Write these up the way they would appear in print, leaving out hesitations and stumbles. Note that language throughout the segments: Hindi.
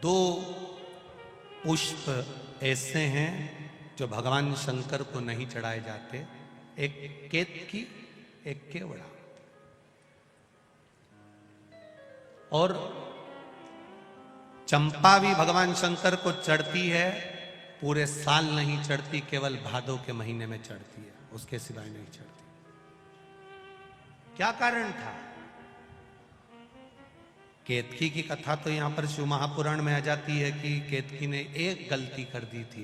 दो पुष्प ऐसे हैं जो भगवान शंकर को नहीं चढ़ाए जाते, एक केतकी, एक केवड़ा। और चंपा भी भगवान शंकर को चढ़ती है, पूरे साल नहीं चढ़ती, केवल भादों के महीने में चढ़ती है, उसके सिवाय नहीं चढ़ती। क्या कारण था? केतकी की कथा तो यहां पर शिव महापुराण में आ जाती है कि केतकी ने एक गलती कर दी थी।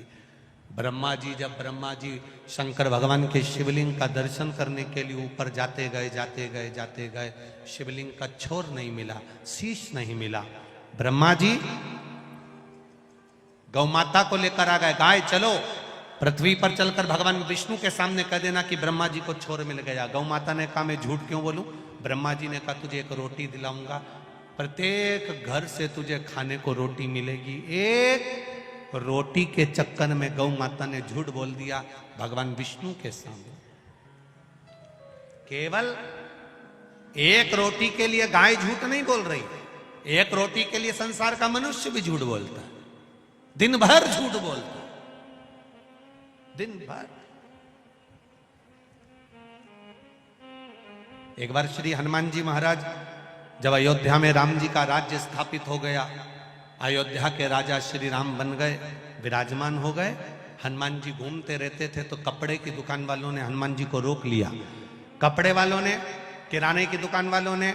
जब ब्रह्मा जी शंकर भगवान के शिवलिंग का दर्शन करने के लिए ऊपर जाते गए, शिवलिंग का छोर नहीं मिला, शीश नहीं मिला। ब्रह्मा जी गौ माता को लेकर आ गए, गाय चलो पृथ्वी पर चलकर भगवान विष्णु के सामने कह देना कि ब्रह्मा जी को छोर मिल गया। गौ माता ने कहा मैं झूठ क्यों बोलूं? ब्रह्मा जी ने कहा तुझे एक रोटी दिलाऊंगा, प्रत्येक घर से तुझे खाने को रोटी मिलेगी। एक रोटी के चक्कर में गौ माता ने झूठ बोल दिया भगवान विष्णु के सामने। केवल एक रोटी के लिए गाय झूठ नहीं बोल रही, एक रोटी के लिए संसार का मनुष्य भी झूठ बोलता है, दिन भर झूठ बोलता है, दिन भर। एक बार श्री हनुमान जी महाराज जब अयोध्या में राम जी का राज्य स्थापित हो गया, अयोध्या के राजा श्री राम बन गए, विराजमान हो गए, हनुमान जी घूमते रहते थे तो कपड़े की दुकान वालों ने हनुमान जी को रोक लिया। कपड़े वालों ने, किराने की दुकान वालों ने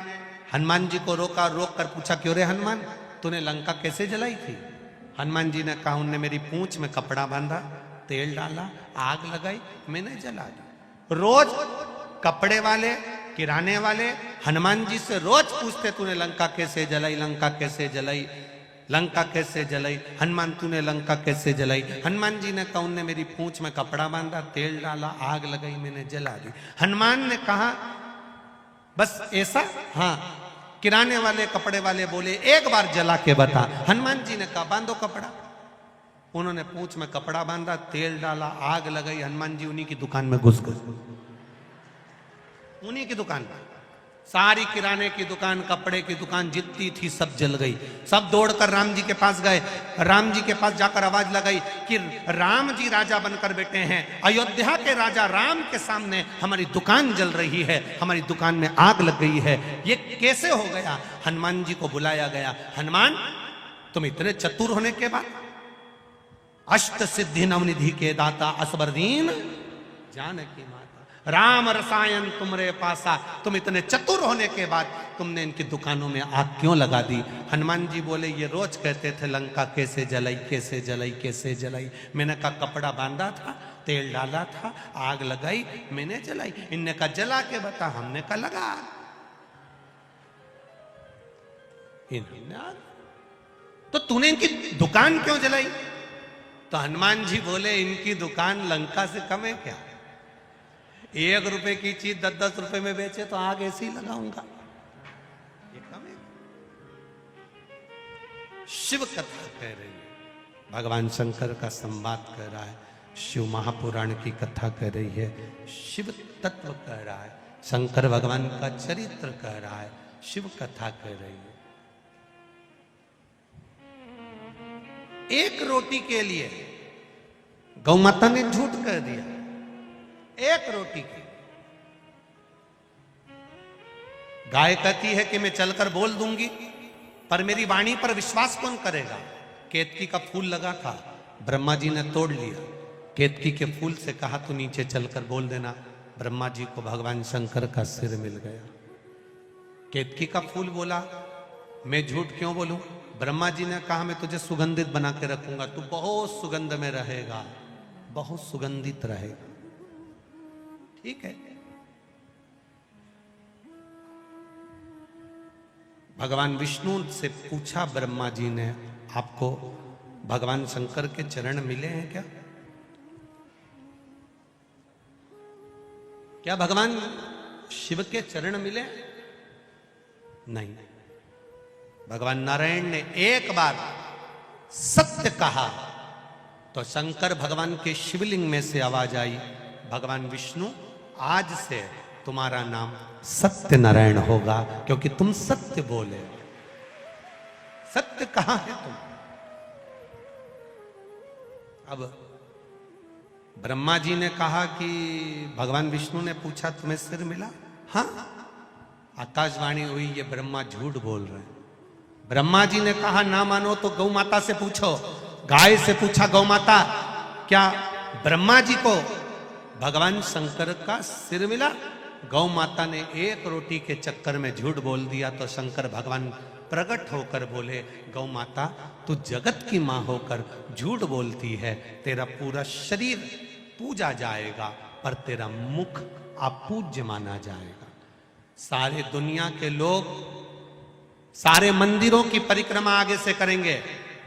हनुमान जी को रोका, रोक कर पूछा क्यों रे हनुमान, तूने लंका कैसे जलाई थी? हनुमान जी ने कहा उनने मेरी पूंछ में कपड़ा बांधा, तेल डाला, आग लगाई, मैंने जला दी। रोज कपड़े वाले, किराने वाले हनुमान जी से रोज पूछते तूने लंका कैसे जलाई, लंका कैसे जलाई, लंका कैसे जलाई, हनुमान तूने लंका कैसे जलाई? हनुमान जी ने कहा उनने मेरी पूंछ में कपड़ा बांधा, तेल डाला, आग लगाई, मैंने जला दी। हनुमान ने कहा बस ऐसा? हाँ। किराने वाले, कपड़े वाले बोले एक बार जला के बता। हनुमान जी ने कहा बांधो कपड़ा। उन्होंने पूंछ में कपड़ा बांधा, तेल डाला, आग लगाई, हनुमान जी उन्हीं की दुकान में घुस गए। उन्हीं की दुकान पर सारी किराने की दुकान, कपड़े की दुकान जितनी थी सब जल गई। सब दौड़कर राम जी के पास गए, राम जी के पास जाकर आवाज लगाई कि राम जी राजा बनकर बैठे हैं, अयोध्या के राजा राम के सामने हमारी दुकान जल रही है, हमारी दुकान में आग लग गई है, ये कैसे हो गया? हनुमान जी को बुलाया गया। हनुमान तुम इतने चतुर होने के बाद, अष्ट सिद्धि नवनिधि के दाता, असबर दीन जानकी माता, राम रसायन तुमरे पासा, तुम इतने चतुर होने के बाद तुमने इनकी दुकानों में आग क्यों लगा दी? हनुमान जी बोले ये रोज कहते थे लंका कैसे जलाई, कैसे जलाई, कैसे जलाई। मैंने कहा कपड़ा बांधा था, तेल डाला था, आग लगाई, मैंने जलाई। इनने कहा जला के बता, हमने कहा लगा। इन्होंने तो तूने इनकी दुकान क्यों जलाई? तो हनुमान जी बोले इनकी दुकान लंका से कम है क्या? 1 रुपए की चीज 10-10 रुपए में बेचे तो आग ऐसे ही लगाऊंगा, ये कम है? शिव कथा कह रही है, भगवान शंकर का संवाद कह रहा है, शिव महापुराण की कथा कह रही है, शिव तत्व कह रहा है, शंकर भगवान का चरित्र कह रहा है, शिव कथा कह रही है। एक रोटी के लिए गौ माता ने झूठ कह दिया, एक रोटी की। गाय कहती है कि मैं चलकर बोल दूंगी, पर मेरी वाणी पर विश्वास कौन करेगा? केतकी का फूल लगा था, ब्रह्मा जी ने तोड़ लिया। केतकी के फूल से कहा तू नीचे चलकर बोल देना, ब्रह्मा जी को भगवान शंकर का सिर मिल गया। केतकी का फूल बोला मैं झूठ क्यों बोलूं? ब्रह्मा जी ने कहा मैं तुझे सुगंधित बना के रखूंगा, तू बहुत सुगंध में रहेगा, बहुत सुगंधित रहेगा। ठीक है। भगवान विष्णु से पूछा ब्रह्मा जी ने, आपको भगवान शंकर के चरण मिले हैं क्या? क्या भगवान शिव के चरण मिले? नहीं। भगवान नारायण ने एक बार सत्य कहा तो शंकर भगवान के शिवलिंग में से आवाज आई, भगवान विष्णु आज से तुम्हारा नाम सत्य नारायण होगा, क्योंकि तुम सत्य बोले। सत्य कहां है तुम? अब ब्रह्मा जी ने कहा कि भगवान विष्णु ने पूछा तुम्हें सिर मिला? हाँ। आकाशवाणी हुई ये ब्रह्मा झूठ बोल रहे हैं। ब्रह्मा जी ने कहा ना मानो तो गौ माता से पूछो। गाय से पूछा गौ माता क्या ब्रह्मा जी को भगवान शंकर का सिर मिला? गौ माता ने एक रोटी के चक्कर में झूठ बोल दिया तो शंकर भगवान प्रकट होकर बोले गौ माता तू जगत की मां होकर झूठ बोलती है, तेरा पूरा शरीर पूजा जाएगा पर तेरा मुख अपूज्य माना जाएगा। सारे दुनिया के लोग सारे मंदिरों की परिक्रमा आगे से करेंगे,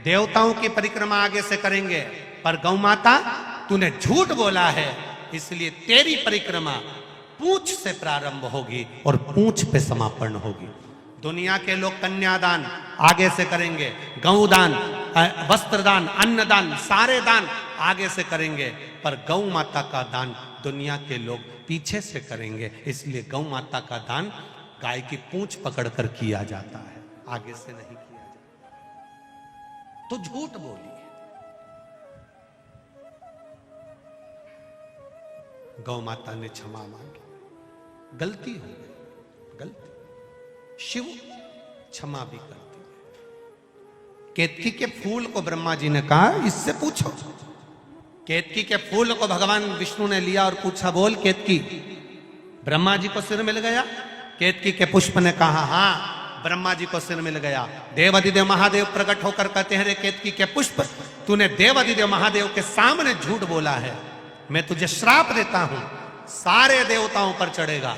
देवताओं की परिक्रमा आगे से करेंगे, पर गौ माता तूने झूठ बोला है इसलिए तेरी परिक्रमा पूंछ से प्रारंभ होगी और पूंछ पे समापन होगी। दुनिया के लोग कन्यादान आगे से करेंगे, गौदान, वस्त्रदान, अन्नदान, सारे दान आगे से करेंगे, पर गौ माता का दान दुनिया के लोग पीछे से करेंगे। इसलिए गौ माता का दान गाय की पूंछ पकड़कर किया जाता है, आगे से नहीं किया जाता। तो झूठ बोली। गौ माता ने क्षमा मांगी, गलती हो गई, गलती। शिव क्षमा भी करती है। केतकी के फूल को ब्रह्मा जी ने कहा इससे पूछो। केतकी के फूल को भगवान विष्णु ने लिया और पूछा बोल केतकी ब्रह्मा जी को सिर मिल गया? केतकी के पुष्प ने कहा हाँ ब्रह्मा जी को सिर मिल गया। देवाधिदेव महादेव प्रकट होकर कहते हैं रे केतकी के पुष्प तूने देवाधिदेव महादेव के सामने झूठ बोला है, मैं तुझे श्राप देता हूं, सारे देवताओं पर चढ़ेगा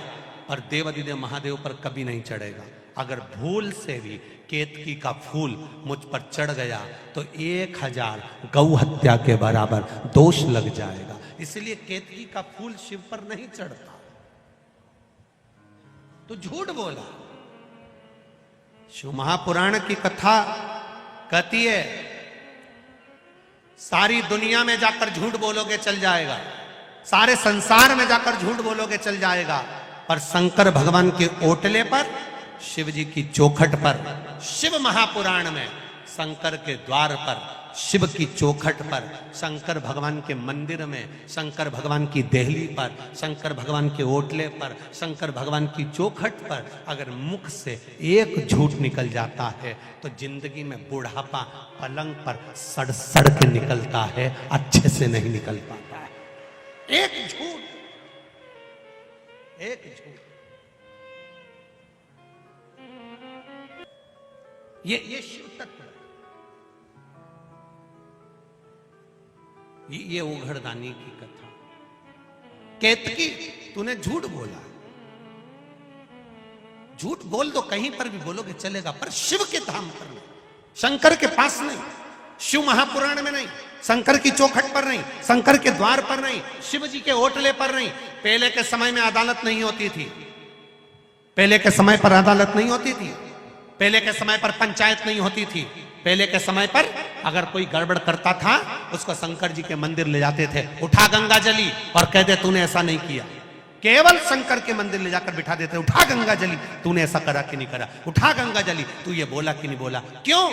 पर देवाधिदेव महादेव पर कभी नहीं चढ़ेगा। अगर भूल से भी केतकी का फूल मुझ पर चढ़ गया तो 1000 गौ हत्या के बराबर दोष लग जाएगा। इसलिए केतकी का फूल शिव पर नहीं चढ़ता। तो झूठ बोला। शिव महापुराण की कथा कहती है सारी दुनिया में जाकर झूठ बोलोगे चल जाएगा, सारे संसार में जाकर झूठ बोलोगे चल जाएगा, पर शंकर भगवान के ओटले पर, शिव जी की चौखट पर, शिव महापुराण में शंकर के द्वार पर, शिव की चौखट पर, शंकर भगवान के मंदिर में, शंकर भगवान की देहली पर, शंकर भगवान के ओटले पर, शंकर भगवान की चौखट पर अगर मुख से एक झूठ निकल जाता है तो जिंदगी में बुढ़ापा पलंग पर सड़ सड़ के निकलता है, अच्छे से नहीं निकल पाता है। एक झूठ, एक झूठ। ये शिव तत्व, ये ओघड़दानी की कथा। केतकी तूने झूठ बोला, झूठ बोल दो कहीं पर भी बोलोगे चलेगा, पर शिव के धाम पर नहीं, शंकर के पास नहीं, शिव महापुराण में नहीं, शंकर की चौखट पर नहीं, शंकर के द्वार पर नहीं, शिव जी के ओटले पर नहीं। पहले के समय में अदालत नहीं होती थी, पहले के समय पर अदालत नहीं होती थी, पहले के समय पर पंचायत नहीं होती थी। पहले के समय पर अगर कोई गड़बड़ करता था उसको शंकर जी के मंदिर ले जाते थे, उठा गंगा जली और कहते तूने ऐसा नहीं किया। केवल शंकर के मंदिर ले जाकर बिठा देते, उठा गंगा जली, तूने ऐसा करा कि नहीं करा, उठा गंगा जली, तू ये बोला कि नहीं बोला। क्यों?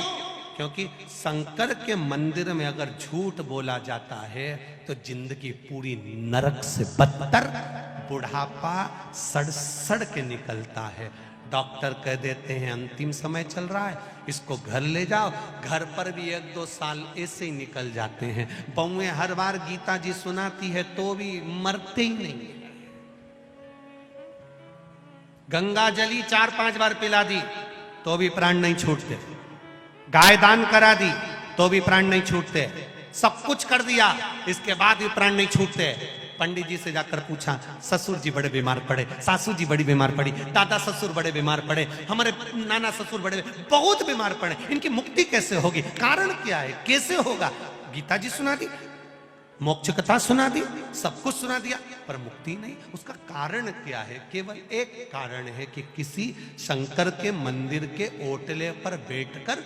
क्योंकि शंकर के मंदिर में अगर झूठ बोला जाता है तो जिंदगी पूरी नरक से बदतर, बुढ़ापा सड़ सड़ के निकलता है। डॉक्टर कह देते हैं अंतिम समय चल रहा है, इसको घर ले जाओ, घर पर भी 1-2 साल ऐसे ही निकल जाते हैं। बहुएं हर बार गीता जी सुनाती है तो भी मरते ही नहीं। गंगा जली 4-5 बार पिला दी तो भी प्राण नहीं छूटते, गाय दान करा दी तो भी प्राण नहीं छूटते, सब कुछ कर दिया इसके बाद भी प्राण नहीं छूटते। पंडित जी से जाकर पूछा ससुर जी बड़े बीमार पड़े, सासू जी बड़ी बीमार पड़ी, दादा ससुर बड़े बीमार पड़े, हमारे नाना ससुर बड़े बहुत बीमार पड़े, इनकी मुक्ति कैसे होगी, कारण क्या है, कैसे होगा? गीता जी सुना दी, मोक्ष कथा सुना दी, सब कुछ सुना दिया, पर मुक्ति नहीं। उसका कारण क्या है? केवल एक कारण है कि किसी शंकर के मंदिर के ओटले पर बैठकर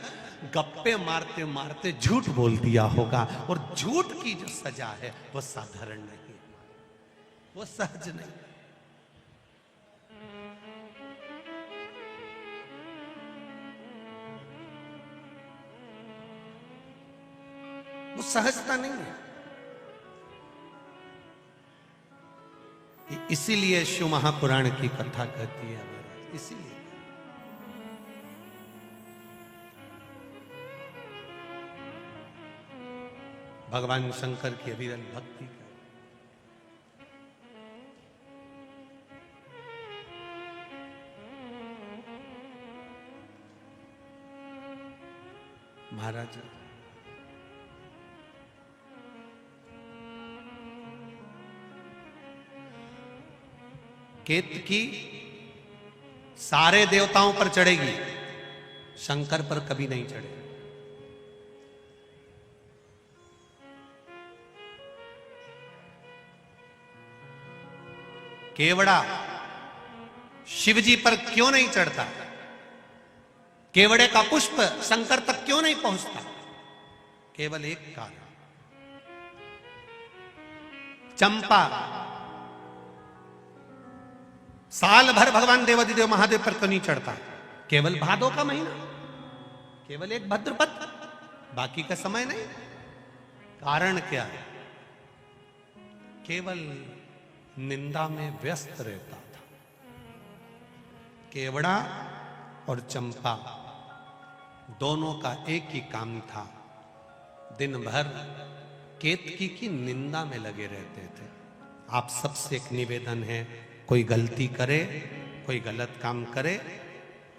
गप्पे मारते मारते झूठ बोल दिया होगा। और झूठ की जो सजा है वो साधारण नहीं, वो सहज नहीं। वो सहजता नहीं है। इसीलिए शिव महापुराण की कथा कहती है महाराज, इसीलिए। भगवान शंकर की अविरल भक्ति का महाराज केतकी सारे देवताओं पर चढ़ेगी, शंकर पर कभी नहीं चढ़ेगी। केवड़ा शिवजी पर क्यों नहीं चढ़ता? केवड़े का पुष्प शंकर तक क्यों नहीं पहुंचता? केवल एक कारण, चंपा साल भर भगवान देवादिदेव महादेव पर क्यों नहीं चढ़ता? केवल भादो का महीना, केवल एक भद्रपद, बाकी का समय नहीं। कारण क्या है? केवल निंदा में व्यस्त रहता था। केवड़ा और चंपा दोनों का एक ही काम था, दिन भर केतकी की निंदा में लगे रहते थे। आप सबसे एक निवेदन है, कोई गलती करे, कोई गलत काम करे,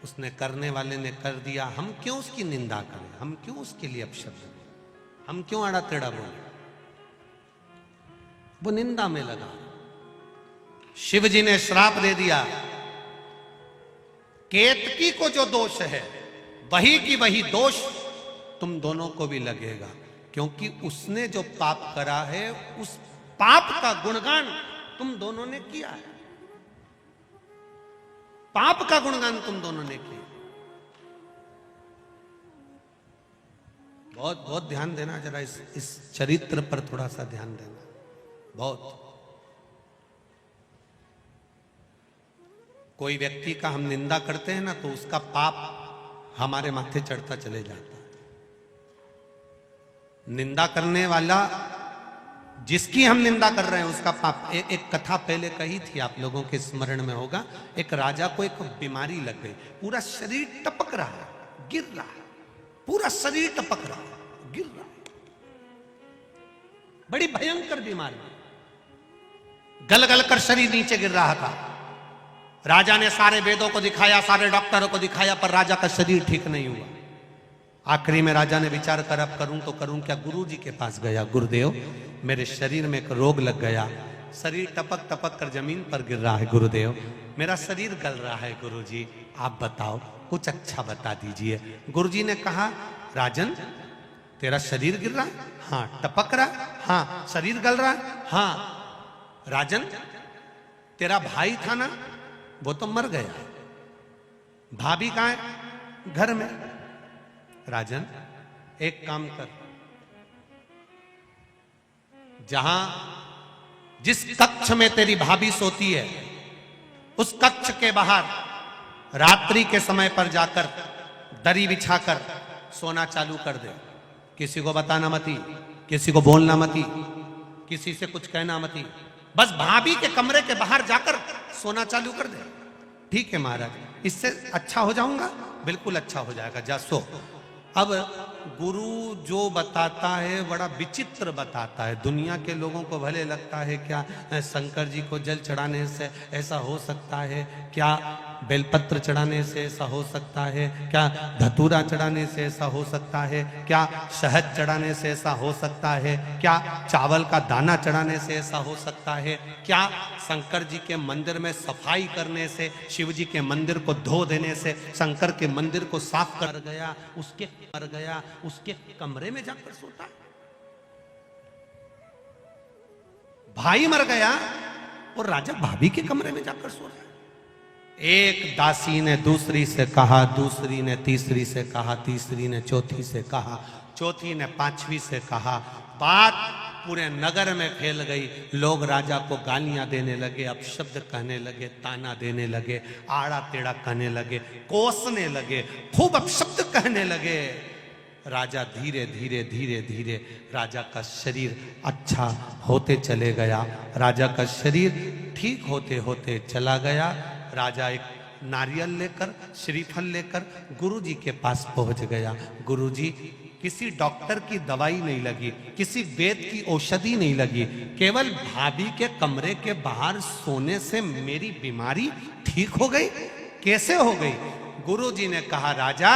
उसने करने वाले ने कर दिया, हम क्यों उसकी निंदा करें? हम क्यों उसके लिए अपशब्द बोलें? हम क्यों आड़ा टेढ़ा बोले? वो निंदा में लगा। शिव जी ने श्राप दे दिया, केतकी को जो दोष है वही की वही दोष तुम दोनों को भी लगेगा, क्योंकि उसने जो पाप करा है उस पाप का गुणगान तुम दोनों ने किया है। पाप का गुणगान तुम दोनों ने किया। बहुत बहुत ध्यान देना जरा, इस चरित्र पर थोड़ा सा ध्यान देना। बहुत कोई व्यक्ति का हम निंदा करते हैं ना, तो उसका पाप हमारे माथे चढ़ता चले जाता है। निंदा करने वाला, जिसकी हम निंदा कर रहे हैं उसका पाप। एक कथा पहले कही थी, आप लोगों के स्मरण में होगा। एक राजा को एक बीमारी लग गई, पूरा शरीर टपक रहा है, गिर रहा है, पूरा शरीर टपक रहा है, गिर रहा है, बड़ी भयंकर बीमारी, गल गल कर शरीर नीचे गिर रहा था। राजा ने सारे वेदों को दिखाया, सारे डॉक्टरों को दिखाया, पर राजा का शरीर ठीक नहीं हुआ। आखिरी में राजा ने विचार कर, अब करूं तो करूं क्या? गुरु जी के पास गया, गुरुदेव मेरे शरीर में एक रोग लग गया, शरीर टपक टपक कर जमीन पर गिर रहा है, गुरुदेव मेरा शरीर गल रहा है, गुरु जी आप बताओ, कुछ अच्छा बता दीजिए। गुरु जी ने कहा, राजन तेरा शरीर गिर रहा है? हाँ। टपक रहा है? हाँ। शरीर गल रहा है? हाँ। राजन तेरा भाई था ना, वो तो मर गया, भाभी कहां है? घर में। राजन एक काम कर, जहां जिस कक्ष में तेरी भाभी सोती है उस कक्ष के बाहर रात्रि के समय पर जाकर दरी बिछाकर सोना चालू कर दे। किसी को बताना मती, किसी को बोलना मती, किसी से कुछ कहना मती, बस भाभी के कमरे के बाहर जाकर सोना चालू कर दे। ठीक है महाराज, इससे अच्छा हो जाऊंगा? बिल्कुल अच्छा हो जाएगा, जा सो। अब गुरु जो बताता है बड़ा विचित्र बताता है। दुनिया के लोगों को भले लगता है क्या शंकर जी को जल चढ़ाने से ऐसा हो सकता है, क्या बेलपत्र चढ़ाने से ऐसा हो सकता है, क्या धतूरा चढ़ाने से ऐसा हो सकता है, क्या शहद चढ़ाने से ऐसा हो सकता है, क्या चावल का दाना चढ़ाने से ऐसा हो सकता है, क्या शंकर जी के मंदिर में सफाई करने से, शिव जी के मंदिर को धो देने से शंकर के मंदिर को साफ कर गया, उसके कमरे में जाकर सोता है। भाई मर गया और राजा भाभी के कमरे में जाकर सो रहा है। एक दासी ने दूसरी से कहा, दूसरी ने तीसरी से कहा, तीसरी ने चौथी से कहा, चौथी ने पांचवी से कहा। बात पूरे नगर में फैल गई। लोग राजा को गालियां देने लगे, अपशब्द कहने लगे, ताना देने लगे, आड़ा टेढ़ा कहने लगे, कोसने लगे, खूब अपशब्द कहने लगे। राजा धीरे धीरे धीरे धीरे राजा का शरीर अच्छा होते चले गया। राजा का शरीर ठीक होते होते चला गया। राजा एक नारियल लेकर, श्रीफल लेकर गुरुजी के पास पहुंच गया। गुरुजी, किसी डॉक्टर की दवाई नहीं लगी, किसी वेद की औषधि नहीं लगी, केवल भाभी के कमरे के बाहर सोने से मेरी बीमारी ठीक हो गई। कैसे हो गई? गुरुजी ने कहा, राजा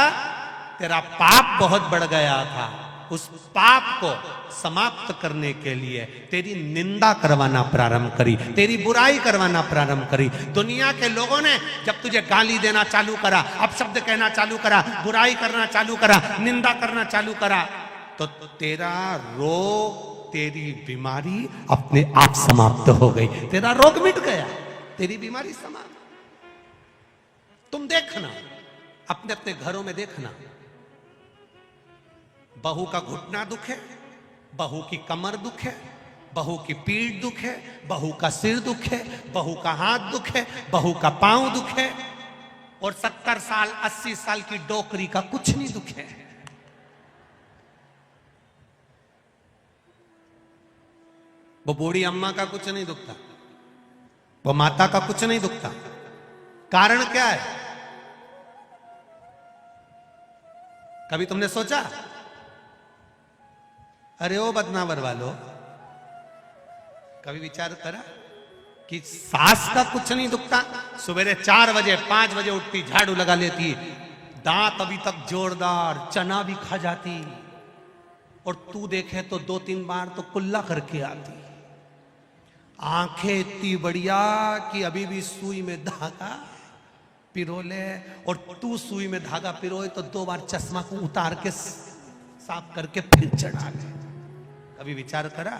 तेरा पाप बहुत बढ़ गया था, उस पाप को समाप्त करने के लिए तेरी निंदा करवाना प्रारंभ करी, तेरी बुराई करवाना प्रारंभ करी। दुनिया के लोगों ने जब तुझे गाली देना चालू करा, अपशब्द कहना चालू करा, बुराई करना चालू करा, निंदा करना चालू करा, तो तेरा रोग, तेरी बीमारी अपने आप समाप्त हो गई। तेरा रोग मिट गया, तेरी बीमारी समाप्त। तुम देखना, अपने अपने घरों में देखना, बहू का घुटना दुख है, बहू की कमर दुख है, बहू की पीठ दुख है, बहू का सिर दुख है, बहू का हाथ दुख है, बहू का पांव दुख है, और 70 साल 80 साल की डोकरी का कुछ नहीं दुख है। वो बूढ़ी अम्मा का कुछ नहीं दुखता, वो माता का कुछ नहीं दुखता। कारण क्या है? कभी तुमने सोचा? अरे ओ बदनावर वालों, कभी विचार करा कि सास का कुछ नहीं दुखता? सवेरे 4 बजे 5 बजे उठती, झाड़ू लगा लेती, दांत अभी तक जोरदार, चना भी खा जाती, और तू देखे तो 2-3 बार तो कुल्ला करके आती, आंखें इतनी बढ़िया कि अभी भी सुई में धागा पिरो ले, और तू सुई में धागा पिरोए तो 2 बार चश्मा को उतार के साफ करके फिर चढ़ा ले। कभी विचार करा?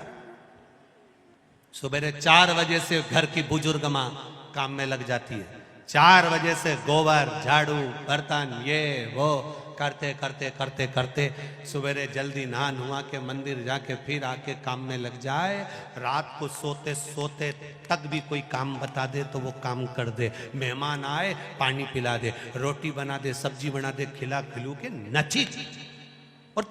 सुबह 4 बजे से घर की बुजुर्ग मां काम में लग जाती है, 4 बजे से गोबर, झाड़ू, बर्तन, ये वो करते करते करते करते सवेरे जल्दी नहा नुहा के मंदिर जाके फिर आके काम में लग जाए। रात को सोते सोते तक भी कोई काम बता दे तो वो काम कर दे। मेहमान आए पानी पिला दे, रोटी बना दे, सब्जी बना दे, खिला खिलू के नची। और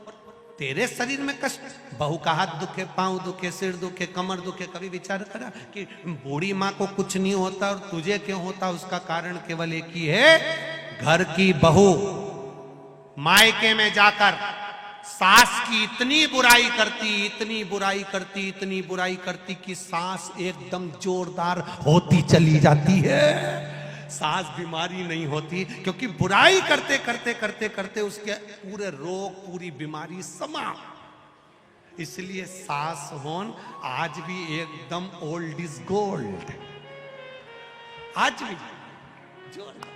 तेरे शरीर में कष्ट, बहू का हाथ दुखे, पांव दुखे, सिर दुखे, कमर दुखे। कभी विचार करा कि बूढ़ी माँ को कुछ नहीं होता और तुझे क्यों होता? उसका कारण केवल एक ही है, घर की बहू मायके में जाकर सास की इतनी बुराई करती, इतनी बुराई करती, इतनी बुराई करती कि सास एकदम जोरदार होती चली जाती है। सास बीमारी नहीं होती क्योंकि बुराई करते करते करते करते उसके पूरे रोग, पूरी बीमारी समाप्त। इसलिए सास होन आज भी एकदम ओल्ड इज गोल्ड, आज भी जोरदार।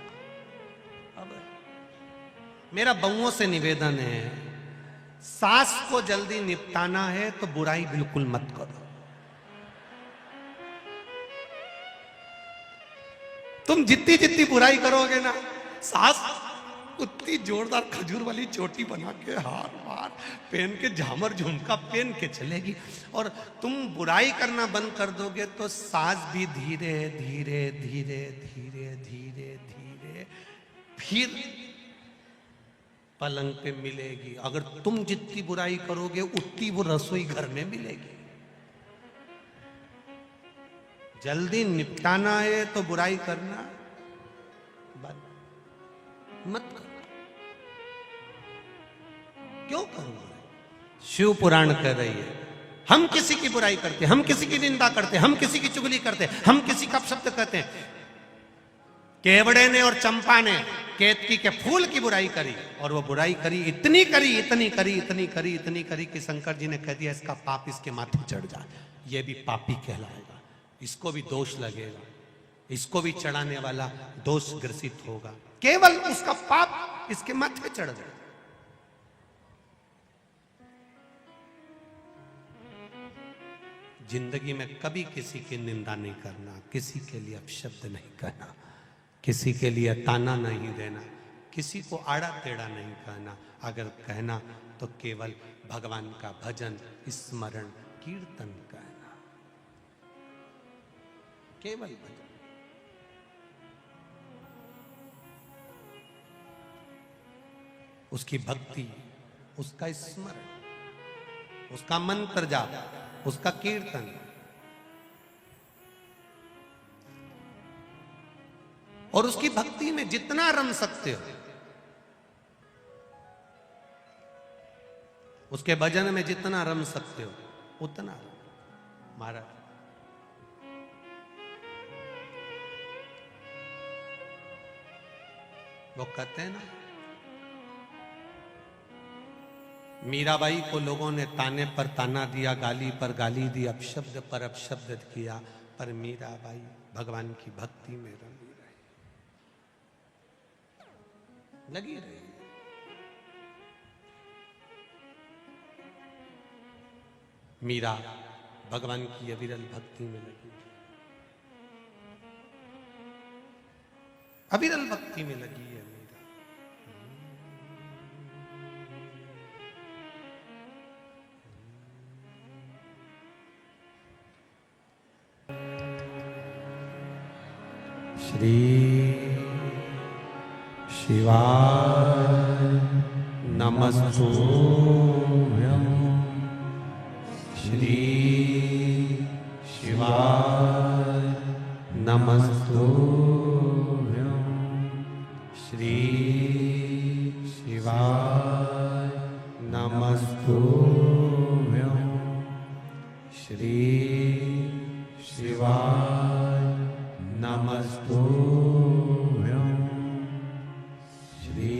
अब मेरा बहुओं से निवेदन है, सास को जल्दी निपटाना है तो बुराई बिल्कुल मत करो। तुम जितनी जितनी बुराई करोगे ना, सास उतनी जोरदार खजूर वाली चोटी बना के, हार वार पहन के, झामर झुमका पहन के चलेगी। और तुम बुराई करना बंद कर दोगे तो सास भी धीरे धीरे धीरे धीरे धीरे धीरे फिर पलंग पे मिलेगी। अगर तुम जितनी बुराई करोगे उतनी वो रसोई घर में मिलेगी। जल्दी निपटाना है तो बुराई करना बंद मत करो। क्यों करूंगा? शिव पुराण कह रही है, हम किसी की बुराई करते, हम किसी की निंदा करते, हम किसी की चुगली करते, हम किसी का अपशब्द कहते हैं। केवड़े ने और चंपा ने केतकी के फूल की बुराई करी, और वो बुराई करी, इतनी करी, इतनी करी, इतनी करी, इतनी करी कि शंकर जी ने कह दिया इसका पाप इसके माथे चढ़ जाए, ये भी पापी कहलाएगा, इसको भी दोष लगेगा, इसको भी चढ़ाने वाला दोष ग्रसित होगा। केवल उसका पाप इसके माथे चढ़ जाए। जिंदगी में कभी किसी की निंदा नहीं करना, किसी के लिए अपशब्द नहीं कहना, किसी के लिए ताना नहीं देना, किसी को आड़ा टेढ़ा नहीं कहना। अगर कहना तो केवल भगवान का भजन, स्मरण, कीर्तन कहना, केवल भजन। उसकी भक्ति, उसका स्मरण, उसका मंत्र जाप, उसका कीर्तन। और उसकी भक्ति में जितना रम सकते हो, उसके भजन में जितना रम सकते हो उतना रम। महाराज वो कहते हैं ना, मीराबाई को लोगों ने ताने पर ताना दिया, गाली पर गाली दी, अपशब्द पर अपशब्द किया, पर मीराबाई भगवान की भक्ति में रमी रही, लगी रही। मीरा भगवान की अविरल भक्ति में लगी, अविरल भक्ति में लगी है मीरा। श्री शिवाय नमस्तुभ्यं, श्री शिवाय नमस्तुभ्यं, श्री शिवाय नमस्तुभ्यं, श्री शिवाय नमस्तुभ्यं, श्री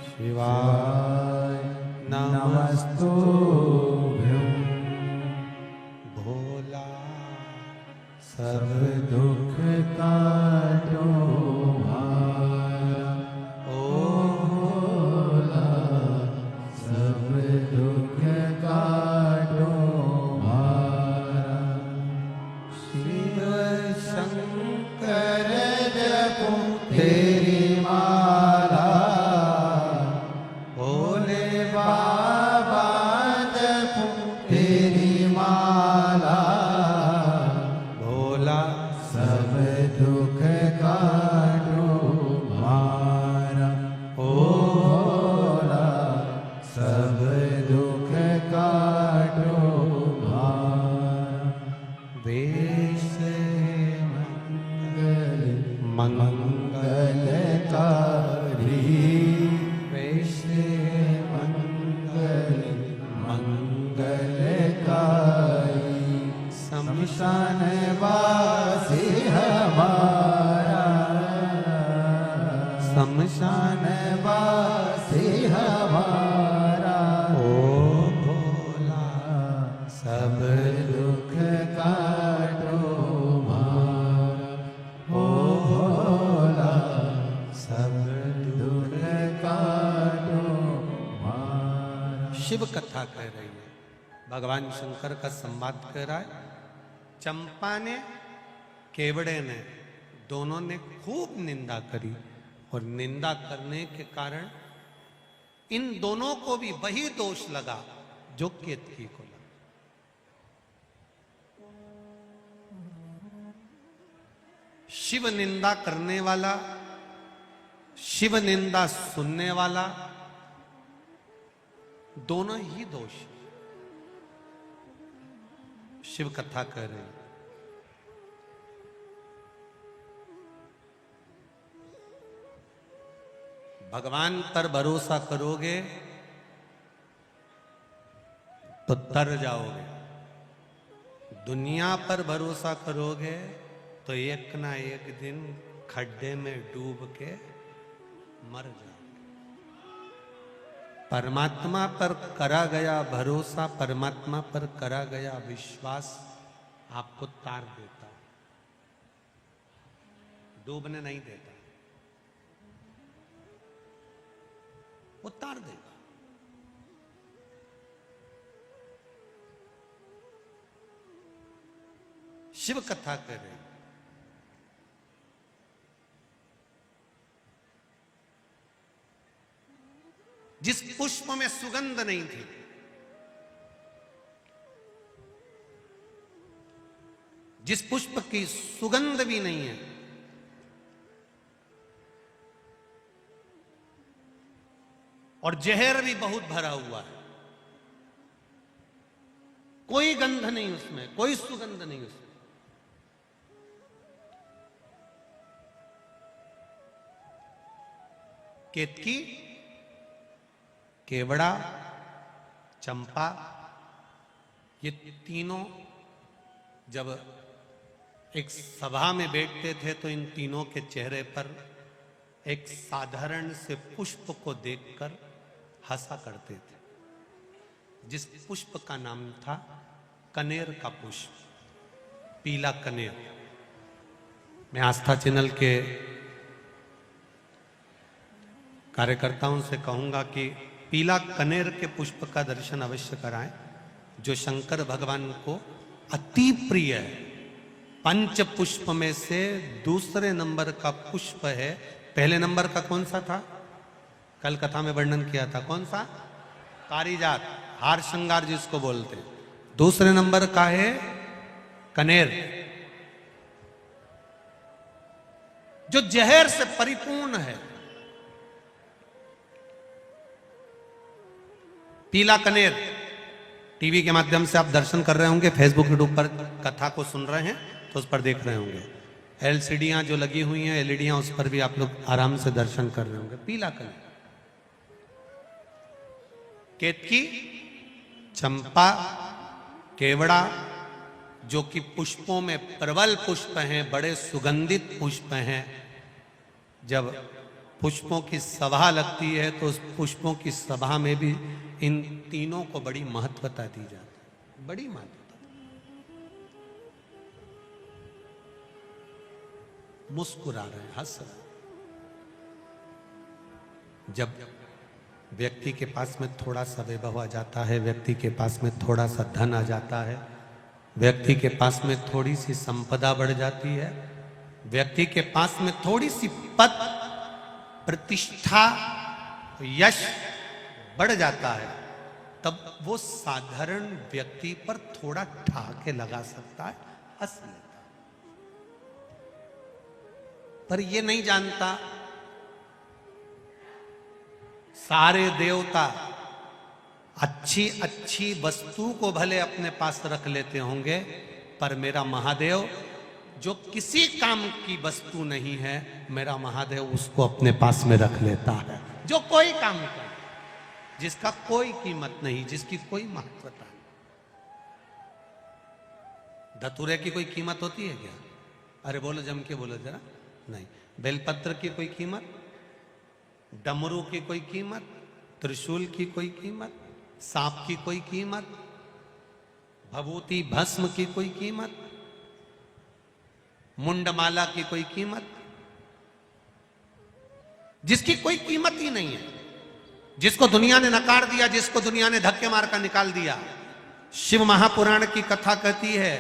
शिवाय नमस्तुभ्यं। भोला सब दुख काटो भारा, ओ भोला सब दुख काटो भारा। शिव शंकर जपो तेरी माला, भोले बाबा जपो तेरी माला। भोला सब दुख काटो भारा, ओ भोला सब दुख काटो भारा। वेश मंगलकारी, वेश मंगलकारी, शमशान वासी हमारा, शमशान वासी हमारा। ओ भोला सब दुख काटो भारा, ओ भोला सब दुख काटो भारा। शिव कथा कह रही है, भगवान शंकर का संवाद कह रहा है। चंपा ने, केवड़े ने, दोनों ने खूब निंदा करी, और निंदा करने के कारण इन दोनों को भी वही दोष लगा जो केतकी को लगा। शिव निंदा करने वाला, शिव निंदा सुनने वाला, दोनों ही दोष। शिव कथा कर रहे हैं। भगवान पर भरोसा करोगे तो तर जाओगे, दुनिया पर भरोसा करोगे तो एक ना एक दिन खड्डे में डूब के मर जाओगे। परमात्मा पर करा गया भरोसा, परमात्मा पर करा गया विश्वास आपको तार देता, डूबने नहीं देता, वो तार देगा। शिव कथा कर रहे हैं। जिस पुष्प में सुगंध नहीं थी, जिस पुष्प की सुगंध भी नहीं है, और जहर भी बहुत भरा हुआ है, कोई गंध नहीं उसमें, कोई सुगंध नहीं उसमें। केतकी, केवड़ा, चंपा, ये तीनों जब एक सभा में बैठते थे तो इन तीनों के चेहरे पर एक साधारण से पुष्प को देखकर हंसा करते थे, जिस पुष्प का नाम था कनेर का पुष्प, पीला कनेर। मैं आस्था चैनल के कार्यकर्ताओं से कहूंगा कि पीला कनेर के पुष्प का दर्शन अवश्य कराएं, जो शंकर भगवान को अति प्रिय है। पंच पुष्प में से दूसरे नंबर का पुष्प है। पहले नंबर का कौन सा था? कल कथा में वर्णन किया था, कौन सा? पारिजात, हार श्रृंगार जिसको बोलते। दूसरे नंबर का है कनेर, जो जहर से परिपूर्ण है। पीला कनेर, टीवी के माध्यम से आप दर्शन कर रहे होंगे, फेसबुक यूट्यूब पर कथा को सुन रहे हैं तो उस पर देख रहे होंगे। एलसीडियां जो लगी हुई हैं, एलईडियां, उस पर भी आप लोग आराम से दर्शन कर रहे होंगे। पीला कनेर, केतकी, चंपा, केवड़ा, जो कि पुष्पों में प्रबल पुष्प हैं, बड़े सुगंधित पुष्प हैं। जब पुष्पों की सभा लगती है तो उस पुष्पों की सभा में भी इन तीनों को बड़ी महत्वता दी जाती है, बड़ी महत्वता। मुस्कुरा रहे हैं, हंस रहे हैं। जब व्यक्ति के पास में थोड़ा सा वैभव आ जाता है, व्यक्ति के पास में थोड़ा सा धन आ जाता है, व्यक्ति के पास में थोड़ी सी संपदा बढ़ जाती है, व्यक्ति के पास में थोड़ी सी पद, प्रतिष्ठा, यश बढ़ जाता है, तब वो साधारण व्यक्ति पर थोड़ा ठहाके लगा सकता है, हंस लेता है। पर ये नहीं जानता सारे देवता अच्छी अच्छी वस्तु को भले अपने पास रख लेते होंगे, पर मेरा महादेव जो किसी काम की वस्तु नहीं है, मेरा महादेव उसको अपने पास में रख लेता है। जो कोई काम करे, जिसका कोई कीमत नहीं, जिसकी कोई महत्वता नहीं। धतूरे की कोई कीमत होती है क्या? अरे बोलो, जम के बोलो जरा। नहीं। बेलपत्र की कोई कीमत, डमरू की कोई कीमत, त्रिशूल की कोई कीमत, सांप की कोई कीमत, भभूति भस्म की कोई कीमत, मुंडमाला की कोई कीमत, जिसकी कोई कीमत ही नहीं है, जिसको दुनिया ने नकार दिया, जिसको दुनिया ने धक्के मार कर निकाल दिया। शिव महापुराण की कथा कहती है,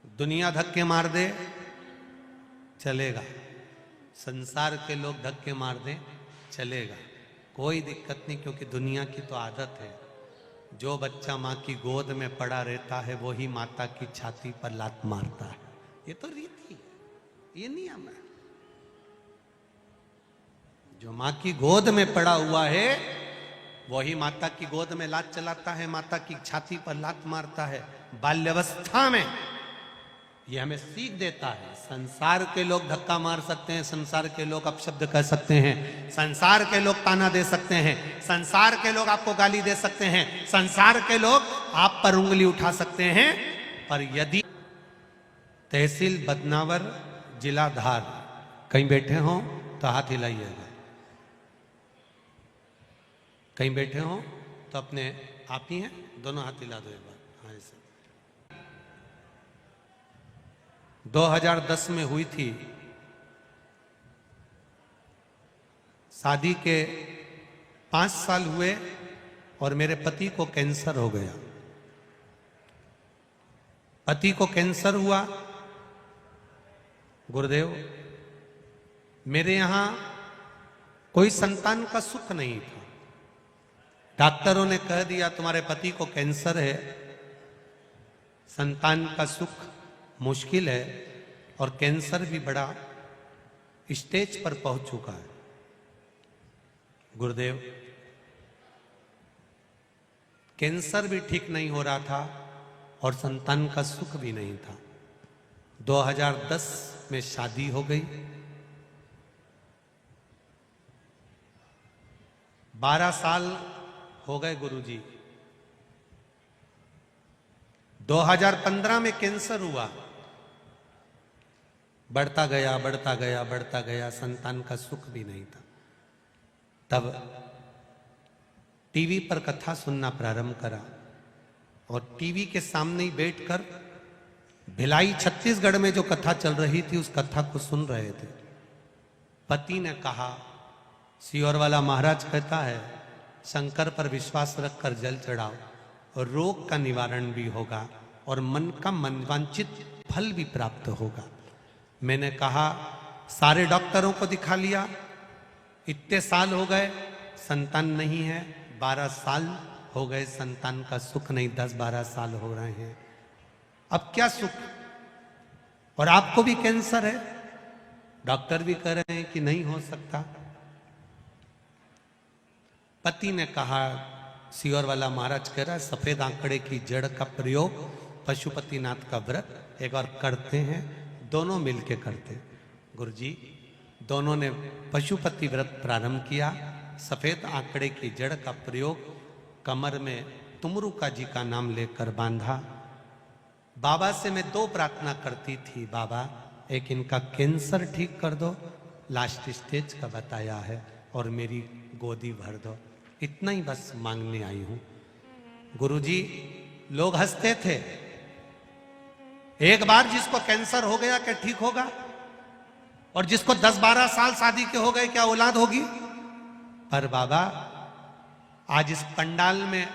दुनिया धक्के मार दे चलेगा, संसार के लोग धक्के मार दे चलेगा, कोई दिक्कत नहीं, क्योंकि दुनिया की तो आदत है। जो बच्चा माँ की गोद में पड़ा रहता है वही माता की छाती पर लात मारता है। ये तो रीति है, ये नियम है। जो माँ की गोद में पड़ा हुआ है वही माता की गोद में लात चलाता है, माता की छाती पर लात मारता है। बाल्यावस्था में ये हमें सीख देता है। संसार के लोग धक्का मार सकते हैं, संसार के लोग अपशब्द कह सकते हैं, संसार के लोग ताना दे सकते हैं, संसार के लोग आपको गाली दे सकते हैं, संसार के लोग आप पर उंगली उठा सकते हैं, पर यदि तहसील बदनावर, जिला धार कहीं बैठे हो तो हाथ हिलाइएगा। कहीं बैठे हो तो अपने आप ही हैं, दोनों हाथ हिला दो एक बार। हाँ, ऐसे 2010 में हुई थी शादी के 5 साल हुए और मेरे पति को कैंसर हो गया। पति को कैंसर हुआ, गुरुदेव मेरे यहां कोई संतान का सुख नहीं था। डॉक्टरों ने कह दिया तुम्हारे पति को कैंसर है, संतान का सुख मुश्किल है, और कैंसर भी बड़ा स्टेज पर पहुंच चुका है। गुरुदेव, कैंसर भी ठीक नहीं हो रहा था और संतान का सुख भी नहीं था। 2010 में शादी हो गई, 12 साल हो गए गुरुजी। 2015 में कैंसर हुआ, बढ़ता गया बढ़ता गया बढ़ता गया, संतान का सुख भी नहीं था। तब टीवी पर कथा सुनना प्रारंभ करा और टीवी के सामने ही बैठकर भिलाई छत्तीसगढ़ में जो कथा चल रही थी उस कथा को सुन रहे थे। पति ने कहा, सियोर वाला महाराज कहता है शंकर पर विश्वास रखकर जल चढ़ाओ और रोग का निवारण भी होगा और मन का मनवांचित फल भी प्राप्त होगा। मैंने कहा सारे डॉक्टरों को दिखा लिया, इतने साल हो गए संतान नहीं है, 12 साल हो गए संतान का सुख नहीं, 10-12 साल हो रहे हैं, अब क्या सुख? और आपको भी कैंसर है, डॉक्टर भी कह रहे हैं कि नहीं हो सकता। पति ने कहा, सियोर वाला महाराज कह रहा है सफेद आंकड़े की जड़ का प्रयोग पशुपतिनाथ का व्रत एक बार करते हैं, दोनों मिलके करते। गुरुजी, दोनों ने पशुपति व्रत प्रारंभ किया। सफेद आंकड़े की जड़ का प्रयोग कमर में तुमरुका जी का नाम लेकर बांधा। बाबा से मैं 2 प्रार्थना करती थी, बाबा एक इनका कैंसर ठीक कर दो, लास्ट स्टेज का बताया है, और मेरी गोदी भर दो, इतना ही बस मांगने आई हूं। गुरुजी, लोग हंसते थे, एक बार जिसको कैंसर हो गया क्या ठीक होगा? और जिसको 10-12 साल शादी के हो गए क्या औलाद होगी? पर बाबा, आज इस पंडाल में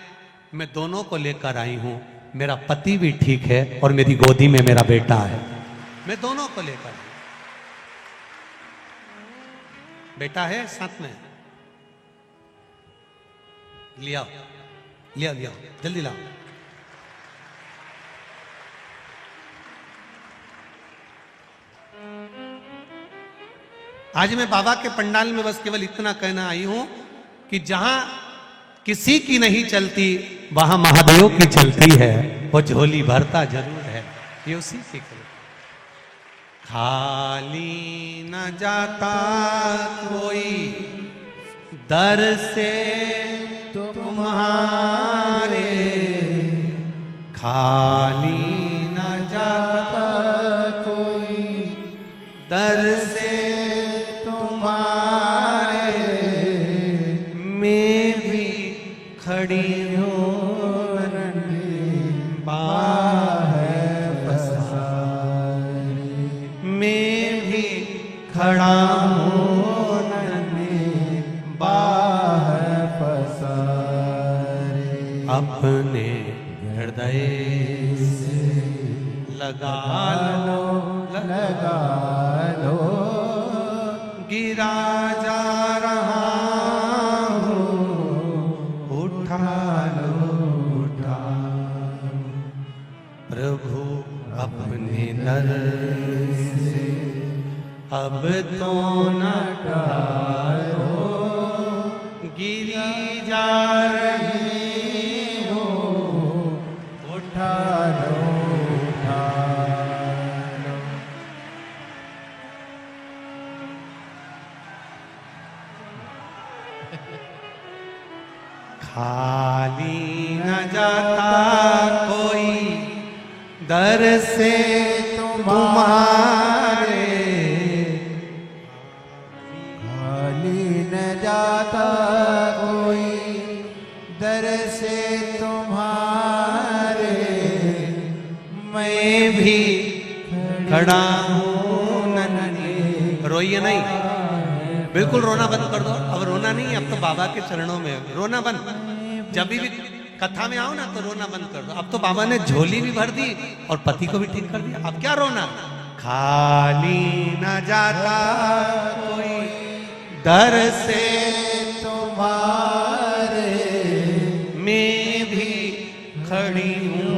मैं दोनों को लेकर आई हूं, मेरा पति भी ठीक है और मेरी गोदी में मेरा बेटा है, मैं दोनों को लेकर। बेटा है साथ में, लिया लिया लिया, जल्दी लाओ। आज मैं बाबा के पंडाल में बस केवल इतना कहना आई हूं कि जहां किसी की नहीं चलती वहां महादेव की चलती है, वो झोली भरता जरूर है, ये उसी की करो। खाली न जाता कोई दर से तुम्हारे, खाली न जाता कोई दर से खड़ी हो मैं भी खड़ा हूँ अपने हृदय से लगा लो गिरा जा रहा प्रभु अपने दर से अब तो न टालो, गिरी जा रही हो, उठा लो उठा लो। खाली न जाता कोई दर से तुम्हारे, खाली न जाता कोई दर से तुम्हारे, मैं भी खड़ा हूँ नन्हे। रोइए नहीं, बिल्कुल रोना बंद कर दो। अब रोना नहीं, अब तो बाबा के चरणों में रोना बंद। जब भी कथा में आओ ना तो रोना बंद कर दो। अब तो बाबा ने झोली भी भर दी और पति को भी ठीक कर दिया, अब क्या रोना? खाली न जाता कोई दर से तुम्हारे, मैं भी खड़ी हूँ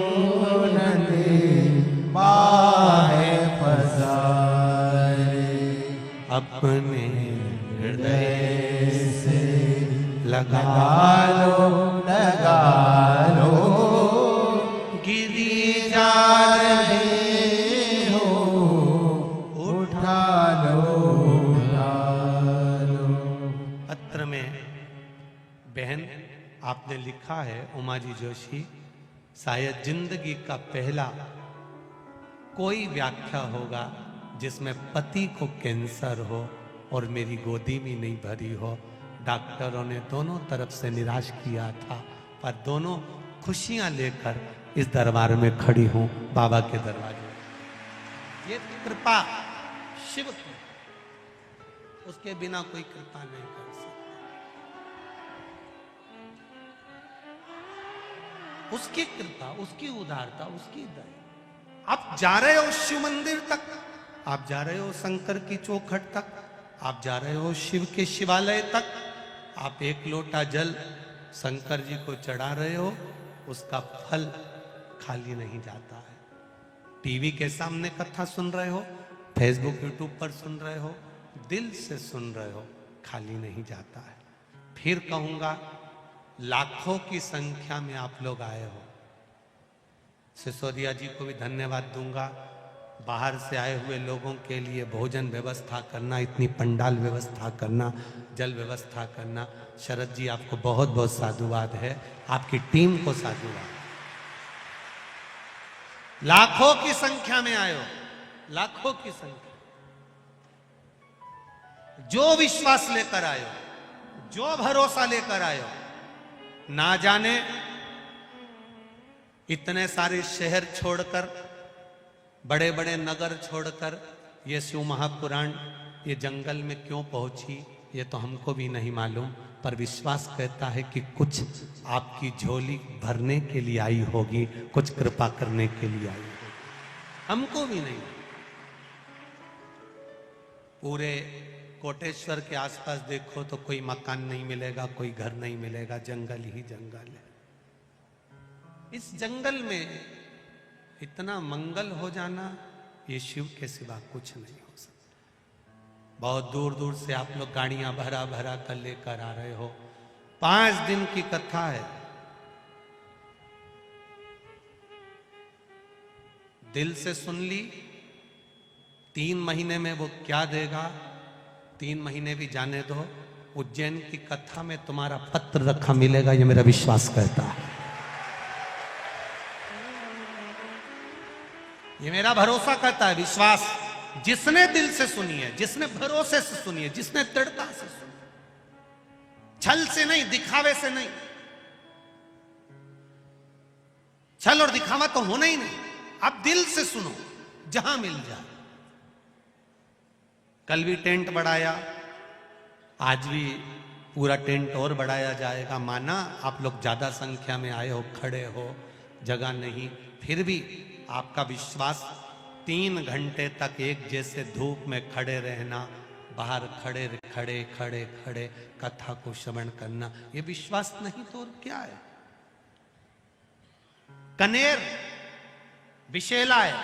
बाहें पसारे। अपने हृदय से लगा लगा लो गिरी जा रहे हो उठा लो पत्र में बहन आपने लिखा है उमा जी जोशी, शायद जिंदगी का पहला कोई व्याख्या होगा जिसमें पति को कैंसर हो और मेरी गोदी में नहीं भरी हो। डॉक्टरों ने दोनों तरफ से निराश किया था, पर दोनों खुशियां लेकर इस दरबार में खड़ी हूं, बाबा के दरवाजे। ये कृपा शिव की, उसके बिना कोई कृपा नहीं कर सकता। उसकी कृपा, उसकी उदारता, उसकी दया। आप जा रहे हो शिव मंदिर तक, आप जा रहे हो शंकर की चौखट तक, आप जा रहे हो शिव के शिवालय तक, आप एक लोटा जल शंकर जी को चढ़ा रहे हो, उसका फल खाली नहीं जाता है। टीवी के सामने कथा सुन रहे हो, फेसबुक यूट्यूब पर सुन रहे हो, दिल से सुन रहे हो, खाली नहीं जाता है। फिर कहूंगा, लाखों की संख्या में आप लोग आए हो। सिसोदिया जी को भी धन्यवाद दूंगा, बाहर से आए हुए लोगों के लिए भोजन व्यवस्था करना, इतनी पंडाल व्यवस्था करना, जल व्यवस्था करना। शरद जी आपको बहुत बहुत साधुवाद है, आपकी टीम को साधुवाद। लाखों की संख्या में आए हो, लाखों की संख्या। जो विश्वास लेकर आए हो, जो भरोसा लेकर आए हो, ना जाने इतने सारे शहर छोड़कर, बड़े बड़े नगर छोड़कर ये शिव महापुराण ये जंगल में क्यों पहुंची, ये तो हमको भी नहीं मालूम, पर विश्वास कहता है कि कुछ आपकी झोली भरने के लिए आई होगी, कुछ कृपा करने के लिए आई होगी, हमको भी नहीं। पूरे कोटेश्वर के आसपास देखो तो कोई मकान नहीं मिलेगा, कोई घर नहीं मिलेगा, जंगल ही जंगल है। इस जंगल में इतना मंगल हो जाना, ये शिव के सिवा कुछ नहीं हो सकता। बहुत दूर दूर से आप लोग गाड़ियां भरा भरा कर लेकर आ रहे हो। 5 दिन की कथा है, दिल से सुन ली। 3 महीने में वो क्या देगा, 3 महीने भी जाने दो। उज्जैन की कथा में तुम्हारा पत्र रखा मिलेगा, ये मेरा विश्वास कहता है, ये मेरा भरोसा करता है, विश्वास। जिसने दिल से सुनी है, जिसने भरोसे से सुनी है, जिसने दृढ़ता से सुनी, छल से नहीं, दिखावे से नहीं। छल और दिखावा तो होना ही नहीं, आप दिल से सुनो, जहां मिल जाए। कल भी टेंट बढ़ाया, आज भी पूरा टेंट और बढ़ाया जाएगा। माना आप लोग ज्यादा संख्या में आए हो, खड़े हो, जगह नहीं, फिर भी आपका विश्वास 3 घंटे तक एक जैसे धूप में खड़े रहना, बाहर खड़े खड़े खड़े खड़े कथा को श्रवण करना, ये विश्वास नहीं तो और क्या है। कनेर विषैला है,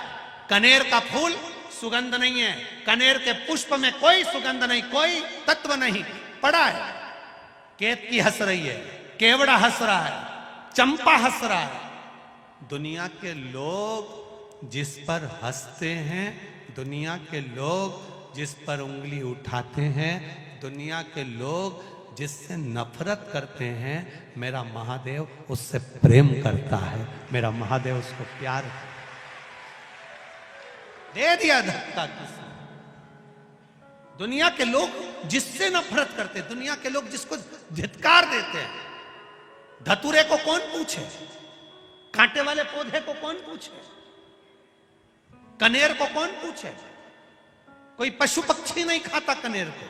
कनेर का फूल सुगंध नहीं है, कनेर के पुष्प में कोई सुगंध नहीं, कोई तत्व नहीं पड़ा है। केतकी हंस रही है, केवड़ा हंस रहा है, चंपा हंस रहा है। दुनिया के लोग जिस पर हंसते हैं, दुनिया के लोग जिस पर उंगली उठाते हैं, दुनिया के लोग जिससे नफरत करते हैं, मेरा महादेव उससे प्रेम करता है, मेरा महादेव उसको प्यार दे दिया धक्का किसी। दुनिया के लोग जिससे नफरत करते, दुनिया के लोग जिसको धिक्कार देते हैं, धतूरे को कौन पूछे, कांटे वाले पौधे को कौन पूछे, कनेर को कौन पूछे। कोई पशु पक्षी नहीं खाता कनेर को,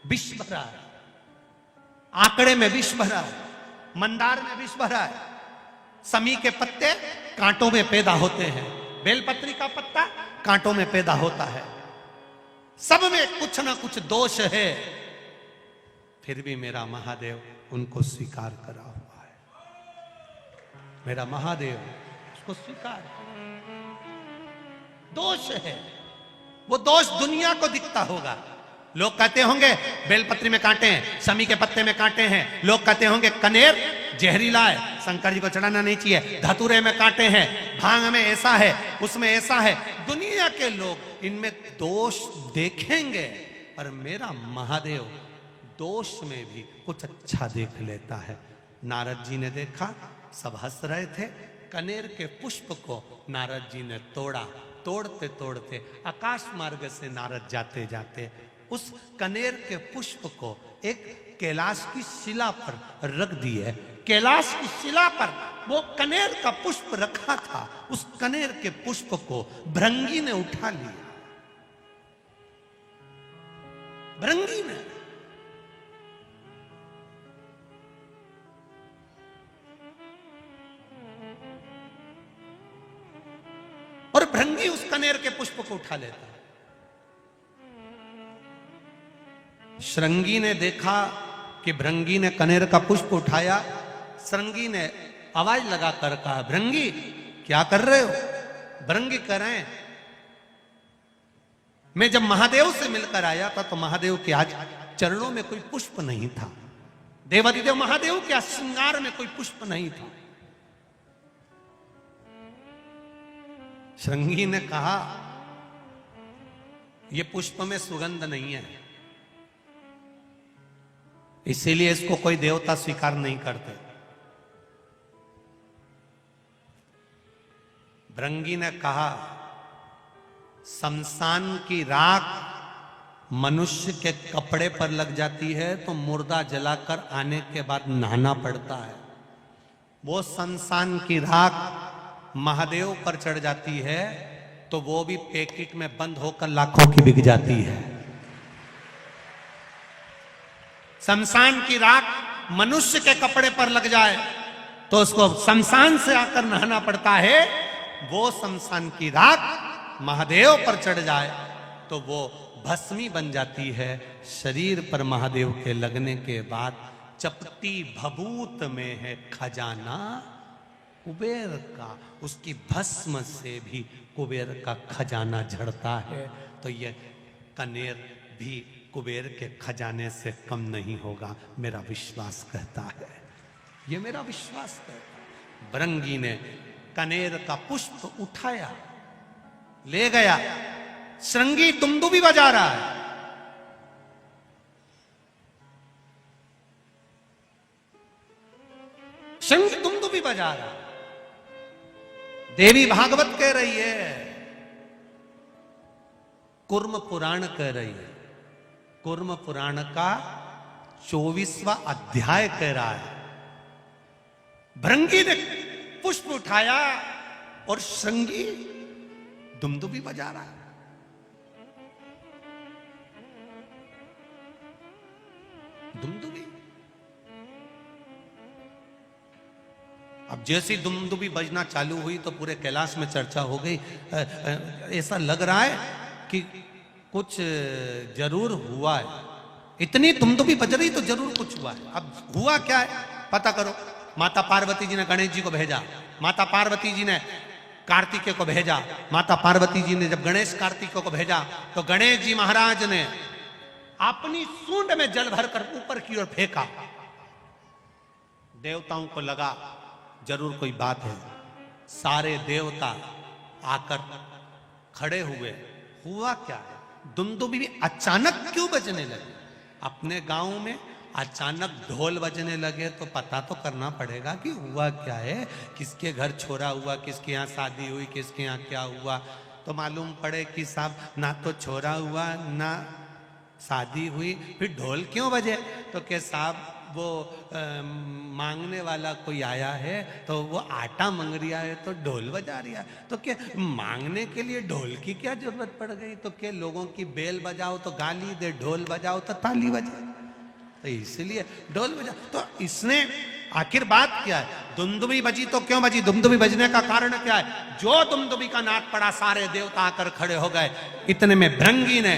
विष भरा है, आंकड़े में विष भरा है, मंदार में विष भरा है। समी के पत्ते कांटों में पैदा होते हैं, बेलपत्री का पत्ता कांटों में पैदा होता है, सब में कुछ ना कुछ दोष है, फिर भी मेरा महादेव उनको स्वीकार करा हुआ है। मेरा महादेव उसको स्वीकार, दोष है, वो दोष दुनिया को दिखता होगा, लोग कहते होंगे बेलपत्री में कांटे हैं, शमी के पत्ते में कांटे हैं। लोग कहते होंगे कनेर जहरीला है, शंकर जी को चढ़ाना नहीं चाहिए। धतूरे में कांटे हैं, भांग में ऐसा है, उसमें ऐसा है। दुनिया के लोग इनमें दोष देखेंगे, पर मेरा महादेव दोष में भी कुछ अच्छा देख लेता है। नारद जी ने देखा, सब हंस रहे थे। कनेर के पुष्प को नारद जी ने तोड़ा। तोड़ते तोड़ते आकाश मार्ग से नारद जाते जाते उस कनेर के पुष्प को एक कैलाश की शिला पर रख दिए। कैलाश की शिला पर वो कनेर का पुष्प रखा था, उस कनेर के पुष्प को भृंगी ने उठा लिया। भृंगी ने और भृंगी उस कनेर के पुष्प को उठा लेता। श्रृंगी ने देखा कि भृंगी ने कनेर का पुष्प उठाया। श्रृंगी ने आवाज लगा कर कहा, भृंगी क्या कर रहे हो? भृंगी कह रहे हैं, मैं जब महादेव से मिलकर आया था तो महादेव के आज चरणों में कोई पुष्प नहीं था। देवादिदेव महादेव के श्रृंगार में कोई पुष्प नहीं था। श्रृंगी ने कहा, यह पुष्प में सुगंध नहीं है, इसीलिए इसको कोई देवता स्वीकार नहीं करते। भृंगी ने कहा, शमशान की राख मनुष्य के कपड़े पर लग जाती है तो मुर्दा जलाकर आने के बाद नहाना पड़ता है। वो शमशान की राख महादेव पर चढ़ जाती है तो वो भी पैकेट में बंद होकर लाखों की बिक जाती है। शमशान की राख मनुष्य के कपड़े पर लग जाए तो उसको शमशान से आकर नहाना पड़ता है। वो शमशान की राख महादेव पर चढ़ जाए तो वो भस्मी बन जाती है। शरीर पर महादेव के लगने के बाद चपटी भभूत में है खजाना कुबेर का, उसकी भस्म से भी कुबेर का खजाना झड़ता है। तो ये कनेर भी कुबेर के खजाने से कम नहीं होगा, मेरा विश्वास कहता है। ये मेरा विश्वास कहता है। भृंगी ने कनेर का पुष्प उठाया, ले गया। श्रृंगी तुमदुबी बजा रहा है। श्रृंगी तुमदुबी बजा रहा है। देवी भागवत कह रही है, कुर्म पुराण कह रही है। कुर्म पुराण का 24वां अध्याय कह रहा है, भृंगी ने पुष्प उठाया और श्रृंगी दुमदुबी बजा रहा है। दुमदुबी। अब जैसी दुमदुबी बजना चालू हुई तो पूरे कैलाश में चर्चा हो गई। ऐसा लग रहा है कि कुछ जरूर हुआ है। इतनी दुमदुबी बज रही तो जरूर कुछ हुआ है। अब हुआ क्या है पता करो। माता पार्वती जी ने गणेश जी को भेजा, माता पार्वती जी ने कार्तिकेय को भेजा। माता पार्वती जी ने जब गणेश कार्तिकेय को भेजा तो गणेश जी महाराज ने अपनी सूंड में जल भरकर ऊपर की ओर फेंका। देवताओं को लगा जरूर कोई बात है। सारे देवता आकर खड़े हुए। हुआ क्या है? दुमदुबी भी अचानक क्यों बजने लगे? अपने गांव में अचानक ढोल बजने लगे तो पता तो करना पड़ेगा कि हुआ क्या है। किसके घर छोरा हुआ, किसके यहाँ शादी हुई, किसके यहाँ क्या हुआ। तो मालूम पड़े कि साहब ना तो छोरा हुआ ना शादी हुई, फिर ढोल क्यों बजे? तो के साहब वो मांगने वाला कोई आया है तो वो आटा मांग रिया है तो ढोल बजा रिया है। तो क्या मांगने के लिए ढोल की क्या जरूरत पड़ गई? तो क्या लोगों की बेल बजाओ तो गाली दे, ढोल बजाओ तो ताली बजाए, तो इसलिए ढोल बजा। तो इसने आखिर बात क्या है? दुमदुबी बजी तो क्यों बजी? दुमदुबी बजने का कारण क्या है? जो दुमदुबी का नाद पड़ा सारे देवता आकर खड़े हो गए। इतने में भृंगी ने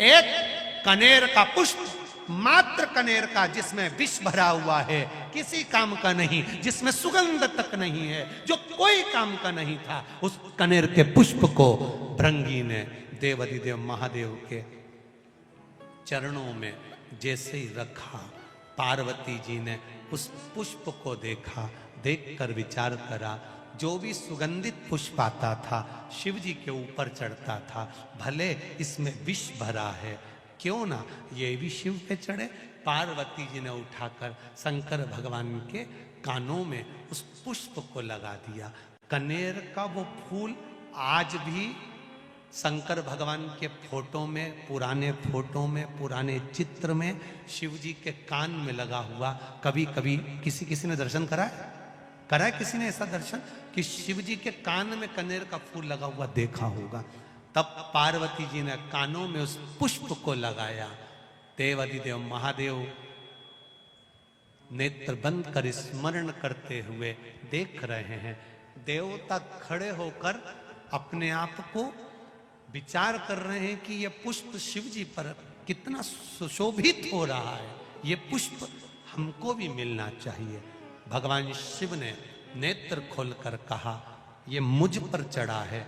एक कनेर का पुष्प, मात्र कनेर का, जिसमें विष भरा हुआ है, किसी काम का नहीं, जिसमें सुगंध तक नहीं है, जो कोई काम का नहीं था, उस कनेर के पुष्प को भृंगी ने देवादिदेव महादेव के चरणों में जैसे ही रखा, पार्वती जी ने उस पुष्प को देखा, देखकर विचार करा, जो भी सुगंधित पुष्प आता था शिव जी के ऊपर चढ़ता था, भले इसमें विष भरा है, क्यों ना ये भी शिव पे चढ़े। पार्वती जी ने उठाकर शंकर भगवान के कानों में उस पुष्प को लगा दिया। कनेर का वो फूल आज भी शंकर भगवान के फोटो में, पुराने फोटो में, पुराने चित्र में शिव जी के कान में लगा हुआ। कभी कभी किसी ने दर्शन करा है किसी ने ऐसा दर्शन कि शिव जी के कान में कनेर का फूल लगा हुआ देखा होगा। तब पार्वती जी ने कानों में उस पुष्प को लगाया। देवाधिदेव महादेव नेत्र बंद कर स्मरण करते हुए देख रहे हैं। देवता खड़े होकर अपने आप को विचार कर रहे हैं कि यह पुष्प शिव जी पर कितना सुशोभित हो रहा है, ये पुष्प हमको भी मिलना चाहिए। भगवान शिव ने नेत्र खोलकर कहा, ये मुझ पर चढ़ा है,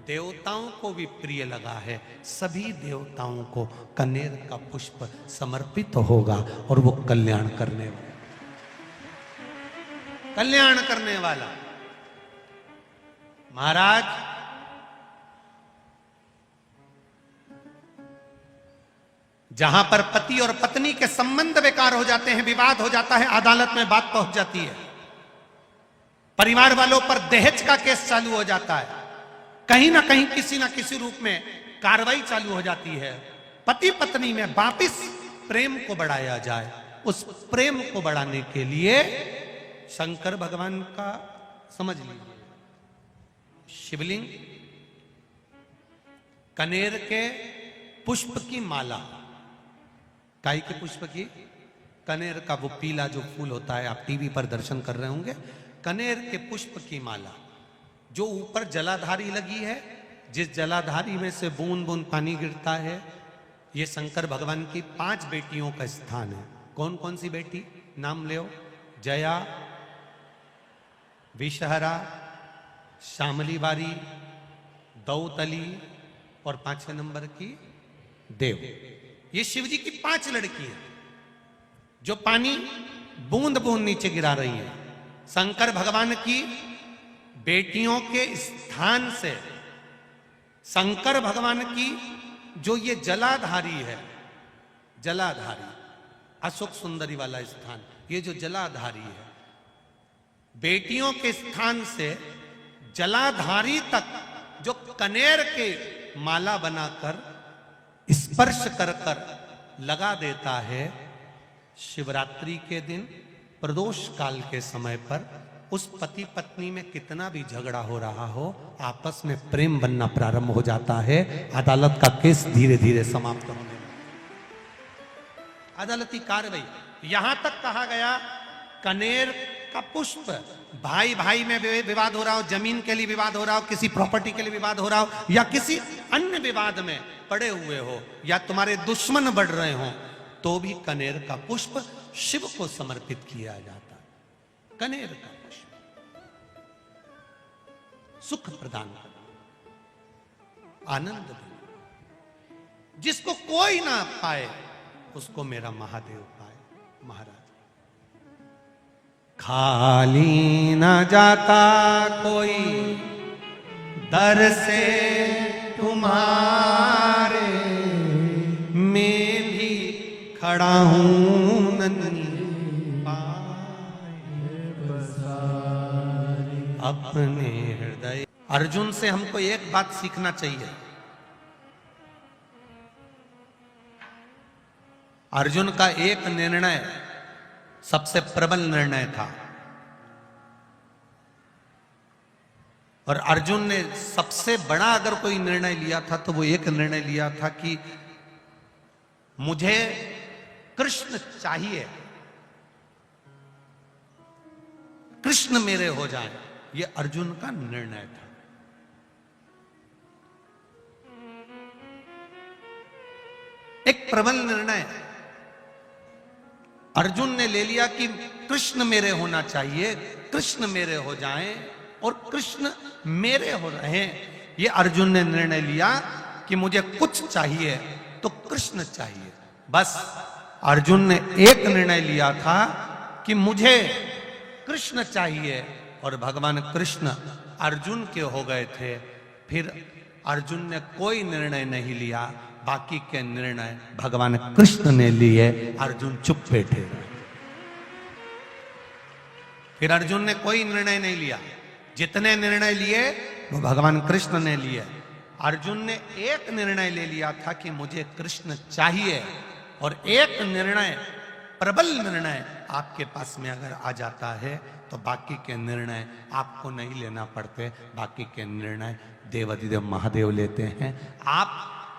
देवताओं को भी प्रिय लगा है, सभी देवताओं को कनेर का पुष्प समर्पित होगा और वो कल्याण करने वाला। महाराज जहां पर पति और पत्नी के संबंध बेकार हो जाते हैं, विवाद हो जाता है, अदालत में बात पहुंच जाती है, परिवार वालों पर दहेज का केस चालू हो जाता है, कहीं ना कहीं किसी ना किसी रूप में कार्रवाई चालू हो जाती है, पति पत्नी में वापिस प्रेम को बढ़ाया जाए। उस प्रेम को बढ़ाने के लिए शंकर भगवान का समझ लीजिए शिवलिंग, कनेर के पुष्प की माला, काई के पुष्प की, कनेर का वो पीला जो फूल होता है, आप टीवी पर दर्शन कर रहे होंगे, कनेर के पुष्प की माला जो ऊपर जलाधारी लगी है, जिस जलाधारी में से बूंद बूंद पानी गिरता है, ये शंकर भगवान की 5 बेटियों का स्थान है। कौन कौन सी बेटी नाम ले? जया, विषहरा, श्यामली बारी, दौतली और 5वें नंबर की देव। ये शिव जी की 5 लड़कियां जो पानी बूंद बूंद नीचे गिरा रही हैं। शंकर भगवान की बेटियों के स्थान से शंकर भगवान की जो ये जलाधारी है, जलाधारी अशोक सुंदरी वाला स्थान, ये जो जलाधारी है, बेटियों के स्थान से जलाधारी तक जो कनेर के माला बनाकर स्पर्श कर कर लगा देता है, शिवरात्रि के दिन प्रदोष काल के समय पर उस पति पत्नी में कितना भी झगड़ा हो रहा हो, आपस में प्रेम बनना प्रारंभ हो जाता है। अदालत का केस धीरे धीरे समाप्त होने लगता है। अदालती कार्रवाई, यहां तक कहा गया कनेर का पुष्प, भाई भाई में विवाद हो रहा हो, जमीन के लिए विवाद हो रहा हो, किसी प्रॉपर्टी के लिए विवाद हो रहा हो, या किसी अन्य विवाद में पड़े हुए हो, या तुम्हारे दुश्मन बढ़ रहे हो, तो भी कनेर का पुष्प शिव को समर्पित किया जाता है। कनेर का पुष्प सुख प्रदान करना, आनंद देना, जिसको कोई ना पाए उसको मेरा महादेव पाए। महाराज खाली ना जाता कोई दर से तुम्हारे, मैं भी खड़ा हूं नन्ही अपने हृदय। अर्जुन से हमको एक बात सीखना चाहिए। अर्जुन का एक निर्णय सबसे प्रबल निर्णय था, और अर्जुन ने सबसे बड़ा अगर कोई निर्णय लिया था तो वो एक निर्णय लिया था कि मुझे कृष्ण चाहिए, कृष्ण मेरे हो जाए। ये अर्जुन का निर्णय था। एक प्रबल निर्णय अर्जुन ने ले लिया कि कृष्ण मेरे होना चाहिए, कृष्ण मेरे हो जाएं और कृष्ण मेरे हो रहे। ये अर्जुन ने निर्णय लिया कि मुझे कुछ चाहिए तो कृष्ण चाहिए। बस अर्जुन ने एक निर्णय लिया था कि मुझे कृष्ण चाहिए, और भगवान कृष्ण अर्जुन के हो गए थे। फिर अर्जुन ने कोई निर्णय नहीं लिया, बाकी के निर्णय भगवान कृष्ण ने लिए। अर्जुन चुप बैठे रहे। फिर अर्जुन ने कोई निर्णय नहीं लिया, जितने निर्णय लिए वो भगवान कृष्ण ने लिए। अर्जुन ने एक निर्णय ले लिया था कि मुझे कृष्ण चाहिए, और एक निर्णय, प्रबल निर्णय आपके पास में अगर आ जाता है तो बाकी के निर्णय आपको नहीं लेना पड़ते, बाकी के निर्णय देवाधिदेव महादेव लेते हैं। आप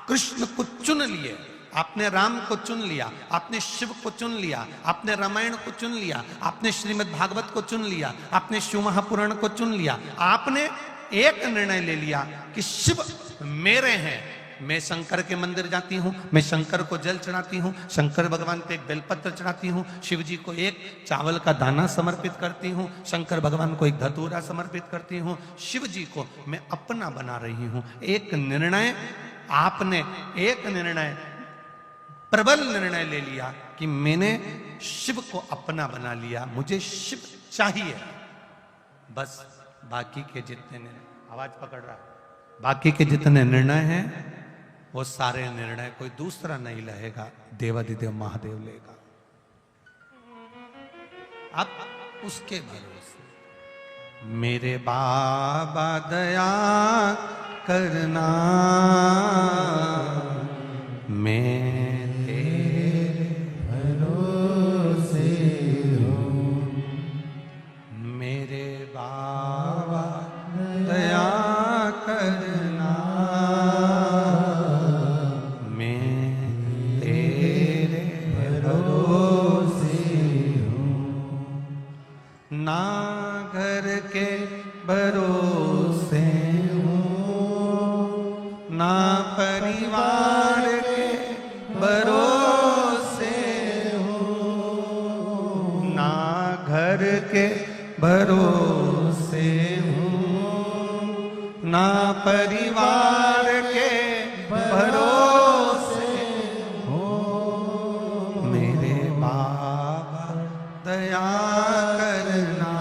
कृष्ण को चुन लिए, आपने राम को चुन लिया, आपने शिव को चुन लिया, आपने रामायण को चुन लिया, आपने श्रीमद् भागवत को चुन लिया, आपने शिव महापुराण को चुन लिया। आपने एक निर्णय ले लिया कि शिव मेरे हैं, मैं शंकर के मंदिर जाती हूँ, मैं शंकर को जल चढ़ाती हूँ, शंकर भगवान को एक बेलपत्र चढ़ाती हूँ, शिव जी को एक चावल का दाना समर्पित करती हूँ, शंकर भगवान को एक धतूरा समर्पित करती हूँ, शिव जी को मैं अपना बना रही हूँ। एक निर्णय, आपने एक निर्णय, प्रबल निर्णय ले लिया कि मैंने शिव को अपना बना लिया, मुझे शिव चाहिए। बस बाकी के जितने निर्णय, आवाज पकड़ रहा है, बाकी के जितने निर्णय हैं वो सारे निर्णय कोई दूसरा नहीं लेगा, देवाधिदेव महादेव लेगा। अब उसके भरोसे मेरे बाबा दया करना, मैं तेरे भरोसे हूँ। मेरे बाबा दया करना, ना घर के भरोसे हूँ, ना परिवार के भरोसे हूँ, ना घर के भरोसे हूँ, ना परिवार के भरोसे हूँ। मेरे बाबा दया करना,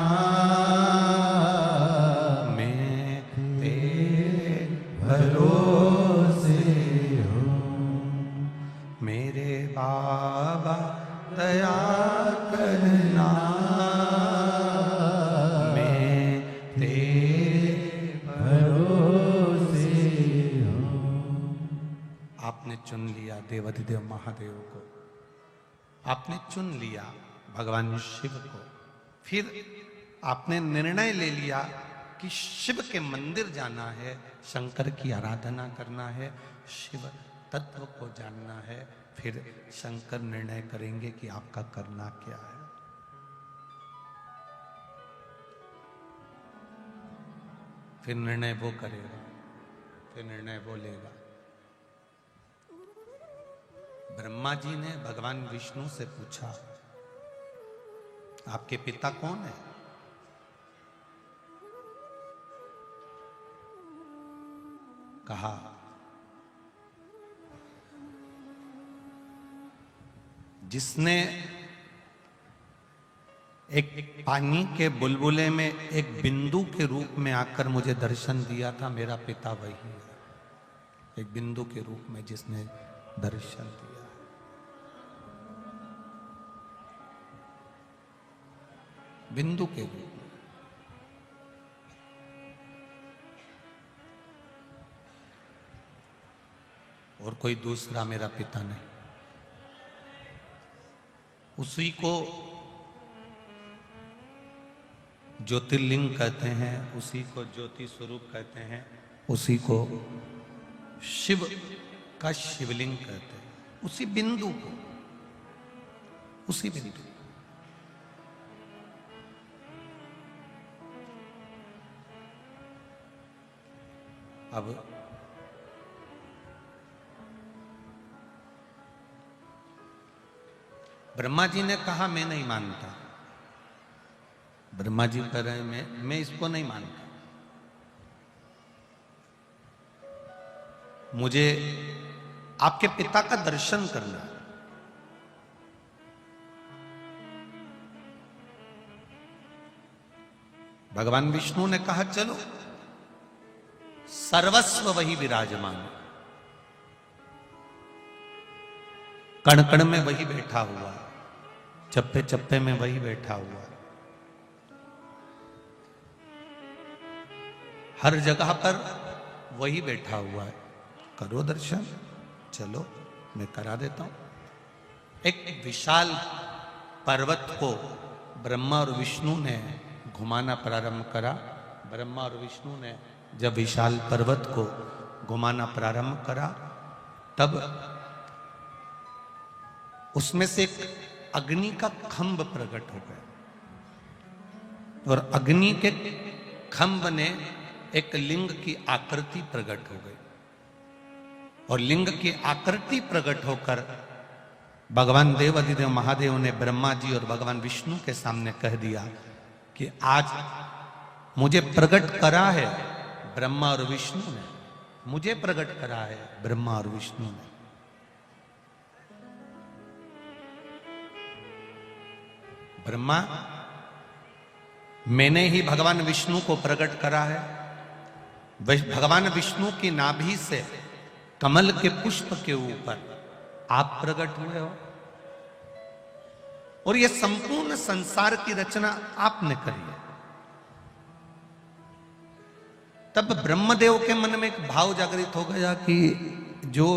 मैं तेरे भरोसे हूँ। मेरे बाबा दया करना, मैं तेरे भरोसे हूँ। आपने चुन लिया देवाधिदेव महादेव को, आपने चुन लिया भगवान शिव को। फिर आपने निर्णय ले लिया कि शिव के मंदिर जाना है, शंकर की आराधना करना है, शिव तत्व को जानना है। फिर शंकर निर्णय करेंगे कि आपका करना क्या है। फिर निर्णय वो करेगा, फिर निर्णय वो लेगा। ब्रह्मा जी ने भगवान विष्णु से पूछा, आपके पिता कौन है? कहा, जिसने एक पानी के बुलबुले में एक बिंदु के रूप में आकर मुझे दर्शन दिया था, मेरा पिता वही है। एक बिंदु के रूप में जिसने दर्शन दिया। बिंदु के रूप में। और कोई दूसरा मेरा पिता नहीं। उसी को ज्योतिर्लिंग कहते हैं, उसी को ज्योति स्वरूप कहते हैं, उसी को शिव का शिवलिंग कहते हैं। उसी बिंदु को, उसी बिंदु। अब ब्रह्मा जी ने कहा, मैं नहीं मानता। ब्रह्मा जी कह रहे हैं, मैं इसको नहीं मानता। मुझे आपके पिता का दर्शन करना है। भगवान विष्णु ने कहा चलो, सर्वस्व वही विराजमान, कण कण में वही बैठा हुआ, चप्पे चप्पे में वही बैठा हुआ, हर जगह पर वही बैठा हुआ है। करो दर्शन, चलो मैं करा देता हूं। एक विशाल पर्वत को ब्रह्मा और विष्णु ने घुमाना प्रारंभ करा। ब्रह्मा और विष्णु ने जब विशाल पर्वत को घुमाना प्रारंभ करा, तब उसमें से एक अग्नि का खंभ प्रकट हो गया, और अग्नि के खंभ ने एक लिंग की आकृति प्रकट हो गई, और लिंग की आकृति प्रकट होकर भगवान देव अधिदेव महादेव ने ब्रह्मा जी और भगवान विष्णु के सामने कह दिया कि आज मुझे प्रकट करा है ब्रह्मा और विष्णु ने, मुझे प्रकट करा है ब्रह्मा और विष्णु ने। ब्रह्मा, मैंने ही भगवान विष्णु को प्रकट करा है। भगवान विष्णु की नाभि से कमल के पुष्प के ऊपर आप प्रकट हुए हो, और यह संपूर्ण संसार की रचना आपने करी है। तब ब्रह्मदेव के मन में एक भाव जागृत हो गया कि जो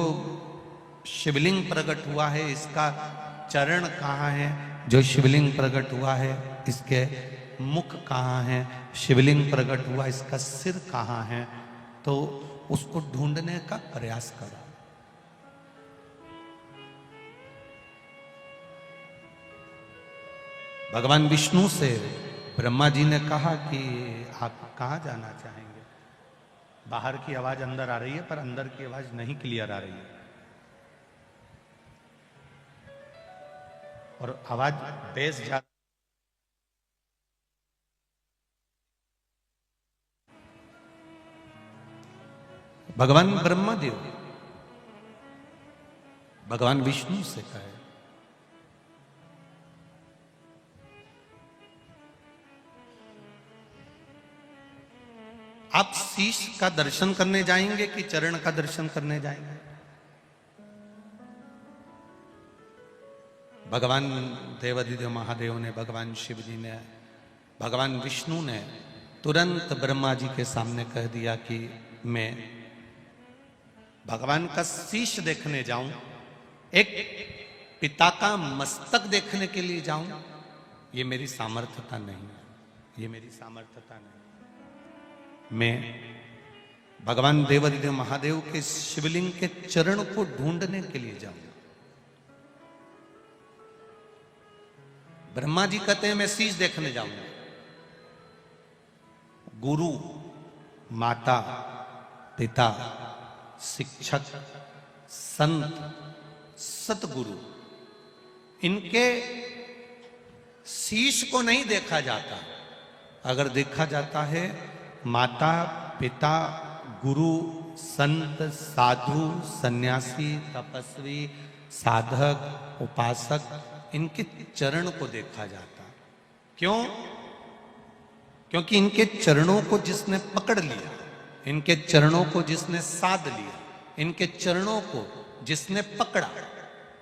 शिवलिंग प्रकट हुआ है, इसका चरण कहाँ है? जो शिवलिंग प्रकट हुआ है, इसके मुख कहाँ है? शिवलिंग प्रकट हुआ, इसका सिर कहाँ है? तो उसको ढूंढने का प्रयास करा। भगवान विष्णु से ब्रह्मा जी ने कहा कि आप कहाँ जाना चाहेंगे? बाहर की आवाज अंदर आ रही है, पर अंदर की आवाज नहीं क्लियर आ रही है, और आवाज बेस जा। भगवान ब्रह्मा देव भगवान विष्णु से कहे, आप शीश का दर्शन करने जाएंगे कि चरण का दर्शन करने जाएंगे? भगवान देवाधिदेव महादेव ने, भगवान शिव जी ने, भगवान विष्णु ने तुरंत ब्रह्मा जी के सामने कह दिया कि मैं भगवान का शीश देखने जाऊं, एक पिता का मस्तक देखने के लिए जाऊं, ये मेरी सामर्थ्यता नहीं है, ये मेरी सामर्थ्यता नहीं। मैं भगवान देवाधिदेव महादेव के शिवलिंग के चरण को ढूंढने के लिए जाऊं। ब्रह्मा जी कहते हैं मैं शीश देखने जाऊंगा। गुरु, माता, पिता, शिक्षक, संत, सतगुरु, इनके शीश को नहीं देखा जाता। अगर देखा जाता है, माता, पिता, गुरु, संत, साधु, सन्यासी, तपस्वी, साधक, उपासक, इनके चरण को देखा जाता। क्यों? क्योंकि इनके चरणों को जिसने पकड़ लिया, इनके चरणों को जिसने साध लिया, इनके चरणों को जिसने पकड़ा,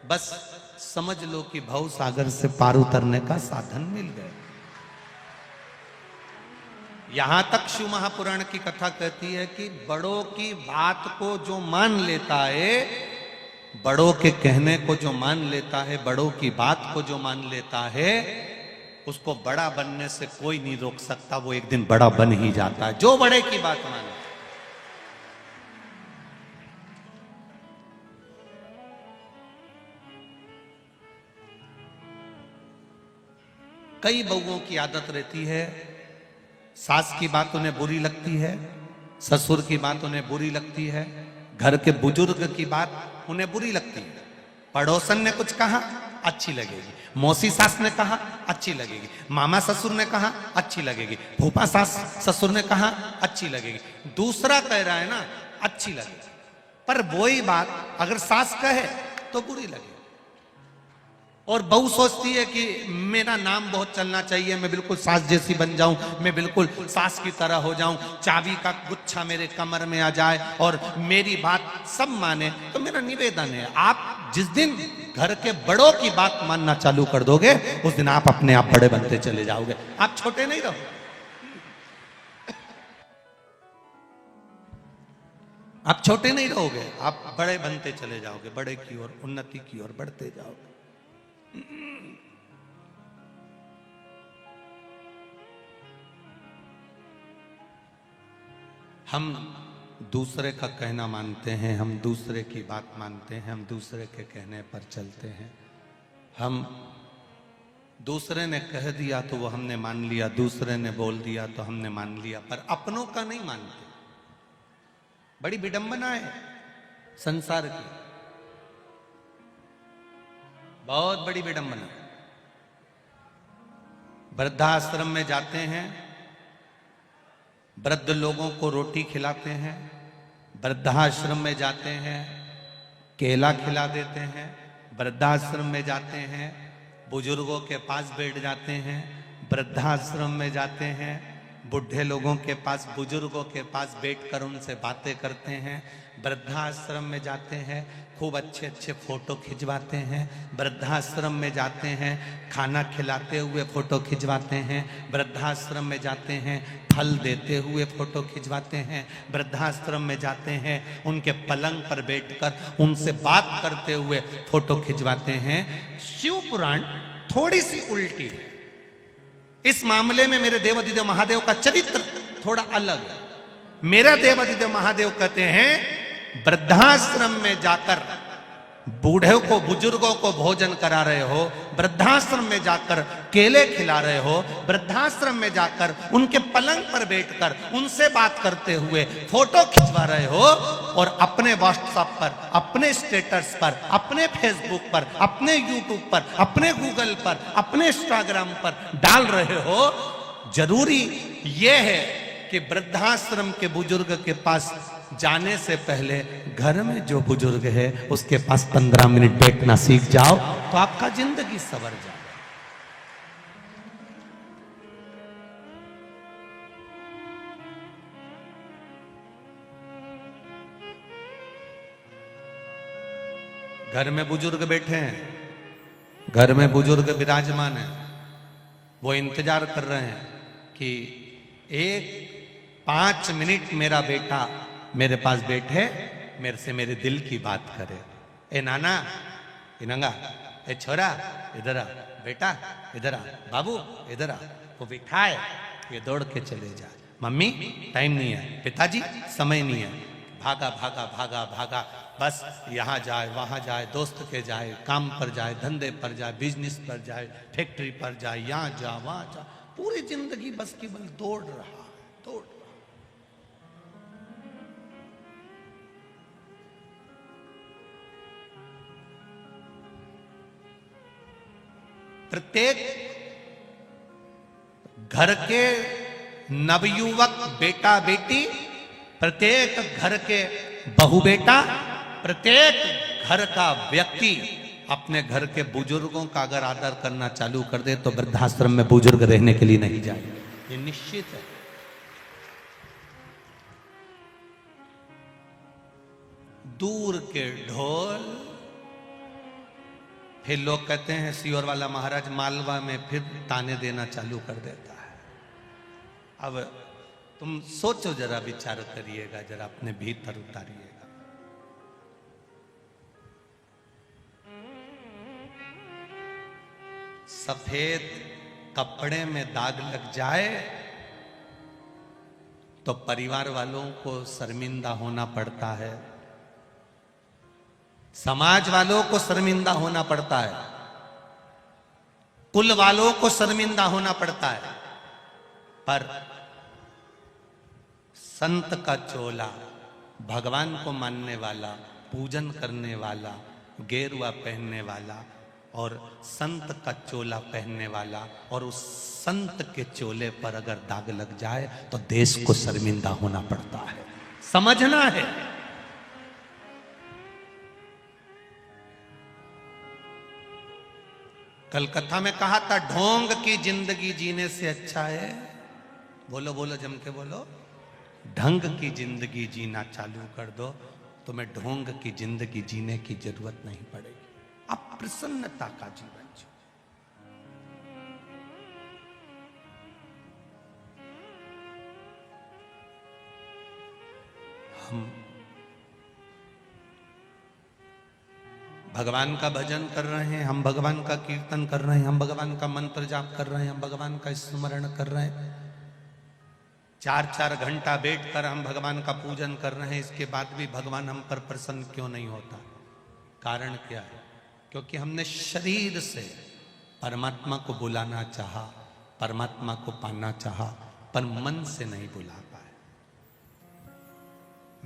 बस समझ लो कि भव सागर से पार उतरने का साधन मिल गया। यहां तक शिव महापुराण की कथा कहती है कि बड़ों की बात को जो मान लेता है, बड़ों के कहने को जो मान लेता है, बड़ों की बात को जो मान लेता है, उसको बड़ा बनने से कोई नहीं रोक सकता। वो एक दिन बड़ा बन ही जाता है, जो बड़े की बात माने। कई बहुओं की आदत रहती है, सास की बात उन्हें बुरी लगती है, ससुर की बात उन्हें बुरी लगती है, घर के बुजुर्ग की बात उन्हें बुरी लगती है, पड़ोसन ने कुछ कहा अच्छी लगेगी, मौसी सास ने कहा अच्छी लगेगी, मामा ससुर ने कहा अच्छी लगेगी, फूफा सास ससुर ने कहा अच्छी लगेगी, दूसरा कह रहा है ना अच्छी लगेगी, पर वही बात अगर सास कहे तो बुरी लगेगी। और बहू सोचती है कि मेरा नाम बहुत चलना चाहिए, मैं बिल्कुल सास जैसी बन जाऊं, मैं बिल्कुल सास की तरह हो जाऊं, चाबी का गुच्छा मेरे कमर में आ जाए और मेरी बात सब माने। तो मेरा निवेदन है, आप जिस दिन घर के बड़ों की बात मानना चालू कर दोगे, उस दिन आप अपने आप बड़े बनते चले जाओगे, आप छोटे नहीं रहो। आप छोटे नहीं रहोगे, आप बड़े बनते चले जाओगे, बड़े की ओर, उन्नति की ओर बढ़ते जाओगे। हम दूसरे का कहना मानते हैं, हम दूसरे की बात मानते हैं, हम दूसरे के कहने पर चलते हैं। हम दूसरे ने कह दिया तो वो हमने मान लिया, दूसरे ने बोल दिया तो हमने मान लिया, पर अपनों का नहीं मानते। बड़ी विडंबना है संसार की, बहुत बड़ी विडंबना। वृद्धाश्रम में जाते हैं, वृद्ध लोगों को रोटी खिलाते हैं, वृद्धाश्रम में जाते हैं केला खिला देते हैं, वृद्धाश्रम में जाते हैं बुजुर्गों के पास बैठ जाते हैं, वृद्धाश्रम में जाते हैं बुढ़े लोगों के पास, बुजुर्गों के पास बैठकर उनसे बातें करते हैं, वृद्धाश्रम में जाते हैं खूब अच्छे अच्छे फोटो खिंचवाते हैं, वृद्धाश्रम में जाते हैं खाना खिलाते हुए फोटो खिंचवाते हैं, वृद्धाश्रम में जाते हैं फल देते हुए फोटो खिंचवाते हैं, वृद्धाश्रम में जाते हैं उनके पलंग पर बैठकर उनसे बात करते हुए फोटो खिंचवाते हैं। शिव पुराण थोड़ी सी उल्टी है इस मामले में। मेरे देवादिदेव महादेव का चरित्र थोड़ा अलग है। मेरा देवादिदेव महादेव कहते हैं वृद्धाश्रम में जाकर बूढ़े को, बुजुर्गों को भोजन करा रहे हो, वृद्धाश्रम में जाकर केले खिला रहे हो, वृद्धाश्रम में जाकर उनके पलंग पर बैठकर उनसे बात करते हुए फोटो खिंचवा रहे हो, और अपने व्हाट्सएप पर, अपने स्टेटस पर, अपने फेसबुक पर, अपने यूट्यूब पर, अपने गूगल पर, अपने इंस्टाग्राम पर डाल रहे हो। जरूरी यह है कि वृद्धाश्रम के बुजुर्ग के पास जाने से पहले घर में जो बुजुर्ग है उसके पास 15 मिनट बैठना सीख जाओ, तो आपका जिंदगी सवर जाए। घर में बुजुर्ग बैठे हैं, घर में बुजुर्ग विराजमान है, वो इंतजार कर रहे हैं कि 5 मिनट मेरा बेटा मेरे पास बैठे, मेरे से मेरे दिल की बात करे। ए नाना, ए नंगा, ए छोरा इधर आ, बेटा इधर आ, बाबू इधर आ। वो बिठाए, ये दौड़ के चले जाए, मम्मी टाइम नहीं है, पिताजी समय नहीं है, भागा भागा भागा भागा, बस यहाँ जाए वहाँ जाए, दोस्त के जाए, काम पर जाए, धंधे पर जाए, बिजनेस पर जाए, फैक्ट्री पर जाए, यहाँ जा वहाँ जा, पूरी जिंदगी बस केवल दौड़ रहा है, दौड़। प्रत्येक घर के नवयुवक बेटा बेटी, प्रत्येक घर के बहू बेटा, प्रत्येक घर का व्यक्ति अपने घर के बुजुर्गों का अगर आदर करना चालू कर दे तो वृद्धाश्रम में बुजुर्ग रहने के लिए नहीं जाए, ये निश्चित है। दूर के ढोल, फिर लोग कहते हैं सियोर वाला महाराज मालवा में फिर ताने देना चालू कर देता है। अब तुम सोचो जरा, विचार करिएगा जरा, अपने भीतर उतारिएगा। सफेद कपड़े में दाग लग जाए तो परिवार वालों को शर्मिंदा होना पड़ता है, समाज वालों को शर्मिंदा होना पड़ता है, कुल वालों को शर्मिंदा होना पड़ता है, पर संत का चोला, भगवान को मानने वाला, पूजन करने वाला, गेरुआ पहनने वाला और संत का चोला पहनने वाला, और उस संत के चोले पर अगर दाग लग जाए तो देश को शर्मिंदा होना पड़ता है। समझना है। कल कथा में कहा था ढोंग की जिंदगी जीने से अच्छा है, बोलो बोलो जम के बोलो, ढंग की जिंदगी जीना चालू कर दो, तुम्हें ढोंग की जिंदगी जीने की जरूरत नहीं पड़ेगी। आप प्रसन्नता का जीवन जियो। हम भगवान का भजन कर रहे हैं, हम भगवान का कीर्तन कर रहे हैं, हम भगवान का मंत्र जाप कर रहे हैं, हम भगवान का स्मरण कर रहे हैं, 4-4 घंटा बैठकर हम भगवान का पूजन कर रहे हैं, इसके बाद भी भगवान हम पर प्रसन्न क्यों नहीं होता? कारण क्या है? क्योंकि हमने शरीर से परमात्मा को बुलाना चाहा, परमात्मा को पाना चाहा, पर मन से नहीं बुला पाए।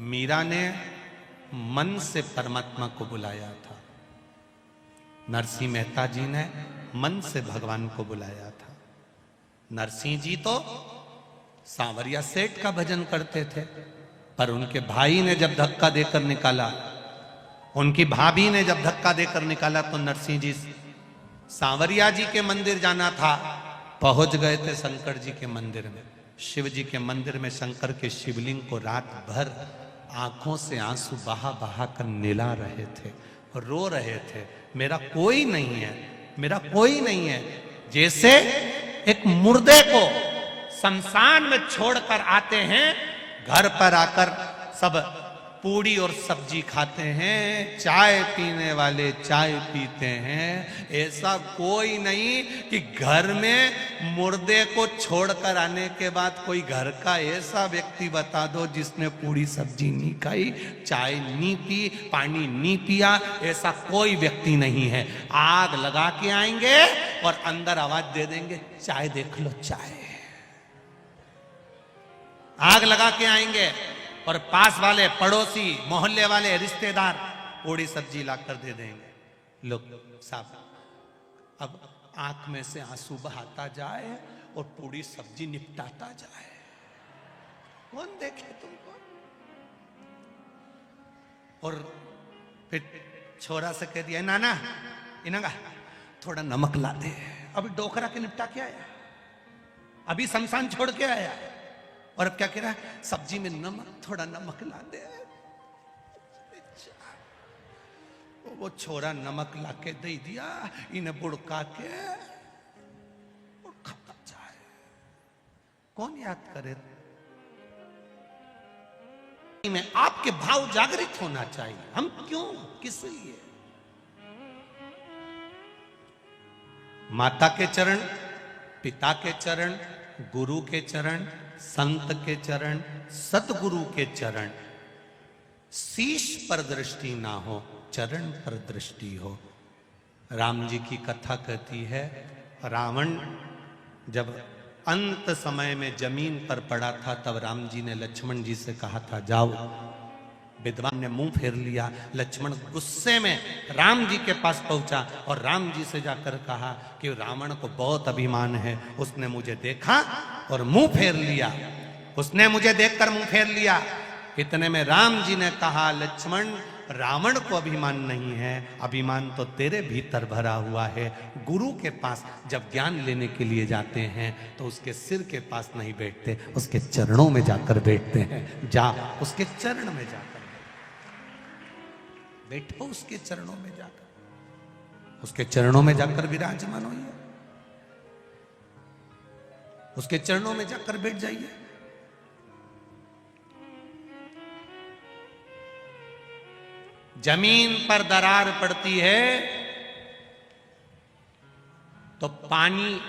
मीरा ने मन से परमात्मा को बुलाया था, नरसिंह मेहता जी ने मन से भगवान को बुलाया था। नरसिंह जी तो सांवरिया सेठ का भजन करते थे, पर उनके भाई ने जब धक्का देकर निकाला, उनकी भाभी ने जब धक्का देकर निकाला, तो नरसिंह जी सांवरिया जी के मंदिर जाना था, पहुंच गए थे शंकर जी के मंदिर में। शिव जी के मंदिर में शंकर के शिवलिंग को रात भर आंखों से आंसू बहा बहा कर निला रहे थे, रो रहे थे, मेरा कोई नहीं है, मेरा कोई नहीं है। जैसे एक मुर्दे को शमशान में छोड़कर आते हैं, घर पर आकर सब पूड़ी और सब्जी खाते हैं, चाय पीने वाले चाय पीते हैं, ऐसा कोई नहीं कि घर में मुर्दे को छोड़कर आने के बाद कोई घर का ऐसा व्यक्ति बता दो जिसने पूड़ी सब्जी नहीं खाई, चाय नहीं पी, पानी नहीं पिया, ऐसा कोई व्यक्ति नहीं है। आग लगा के आएंगे और अंदर आवाज दे देंगे, चाय देख लो चाय। आग लगा के आएंगे और पास वाले पड़ोसी मोहल्ले वाले रिश्तेदार पूड़ी सब्जी लाकर दे देंगे। लोग साहब अब आंख में से आंसू बहाता जाए और पूड़ी सब्जी निपटाता जाए, कौन देखे तुमको? और फिर छोरा से कह दिया, नाना इनगा थोड़ा नमक ला दे, अभी डोकरा के निपटा के आया, अभी शमशान छोड़ के आया, और अब क्या कह रहा है, सब्जी में नमक, थोड़ा नमक ला दे। वो छोरा नमक ला के दे दिया, इन्हें बुड़का के और खाता जाए। कौन याद करे? में आपके भाव जागृत होना चाहिए। हम क्यों, किस लिए? माता के चरण, पिता के चरण, गुरु के चरण, संत के चरण, सतगुरु के चरण, शीश पर दृष्टि ना हो, चरण पर दृष्टि हो। राम जी की कथा कहती है, रावण जब अंत समय में जमीन पर पड़ा था, तब राम जी ने लक्ष्मण जी से कहा था जाओ। विद्वान ने मुंह फेर लिया, लक्ष्मण गुस्से में राम जी के पास पहुंचा और राम जी से जाकर कहा कि रावण को बहुत अभिमान है, उसने मुझे देखा और मुंह फेर लिया, उसने मुझे देखकर मुंह फेर लिया। इतने में राम जी ने कहा, लक्ष्मण रावण को अभिमान नहीं है, अभिमान तो तेरे भीतर भरा हुआ है। गुरु के पास जब ज्ञान लेने के लिए जाते हैं तो उसके सिर के पास नहीं बैठते, उसके चरणों में जाकर बैठते हैं। जा उसके चरण में जाकर बैठो, उसके चरणों में जाकर, उसके चरणों में जाकर विराजमान होइए, उसके चरणों में जाकर बैठ जाइए। जमीन पर दरार पड़ती है तो पानी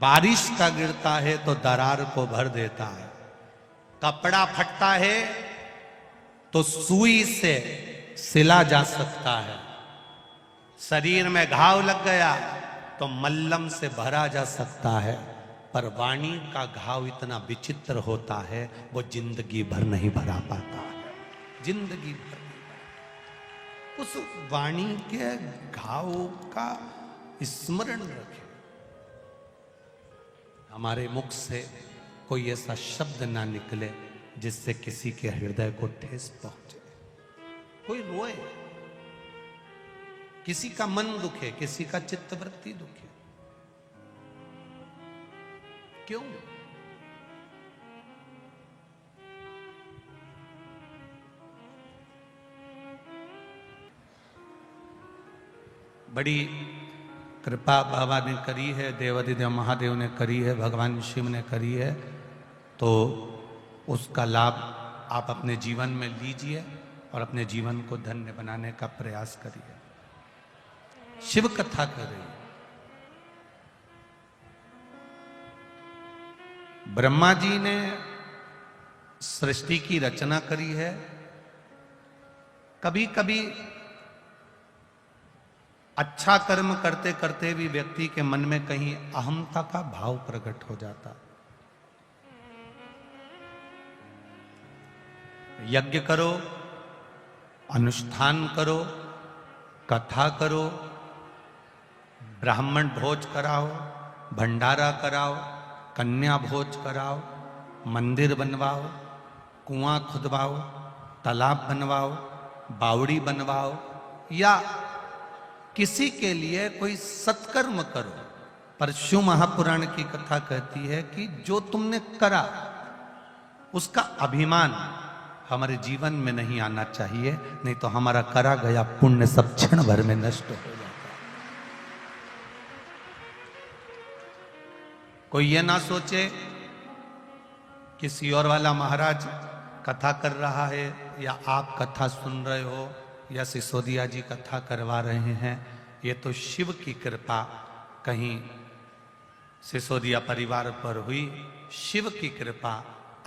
बारिश का गिरता है तो दरार को भर देता है। कपड़ा फटता है तो सुई से सिला जा सकता है। शरीर में घाव लग गया तो मल्लम से भरा जा सकता है, पर वाणी का घाव इतना विचित्र होता है, वो जिंदगी भर नहीं भरा पाता है, जिंदगी भर नहीं भरा। उस वाणी के घाव का स्मरण रखें। हमारे मुख से कोई ऐसा शब्द ना निकले जिससे किसी के हृदय को ठेस पहुंचे, कोई रोए। किसी का मन दुखे, किसी का चित्तवृत्ति दुखे। क्यों? बड़ी कृपा बाबा ने करी है, देवाधिदेव महादेव ने करी है, भगवान शिव ने करी है, तो उसका लाभ आप अपने जीवन में लीजिए और अपने जीवन को धन्य बनाने का प्रयास करिए। शिव कथा कर रही है। ब्रह्मा जी ने सृष्टि की रचना करी है। कभी कभी अच्छा कर्म करते करते भी व्यक्ति के मन में कहीं अहंता का भाव प्रकट हो जाता। यज्ञ करो, अनुष्ठान करो, कथा करो, ब्राह्मण भोज कराओ, भंडारा कराओ, कन्या भोज कराओ, मंदिर बनवाओ, कुआं खुदवाओ, तालाब बनवाओ, बावड़ी बनवाओ, या किसी के लिए कोई सत्कर्म करो। पर शिव महापुराण की कथा कहती है कि जो तुमने करा उसका अभिमान हमारे जीवन में नहीं आना चाहिए, नहीं तो हमारा करा गया पुण्य सब क्षण भर में नष्ट हो जाता। कोई ये ना सोचे किसी और वाला महाराज कथा कर रहा है या आप कथा सुन रहे हो या सिसोदिया जी कथा करवा रहे हैं, ये तो शिव की कृपा कहीं सिसोदिया परिवार पर हुई, शिव की कृपा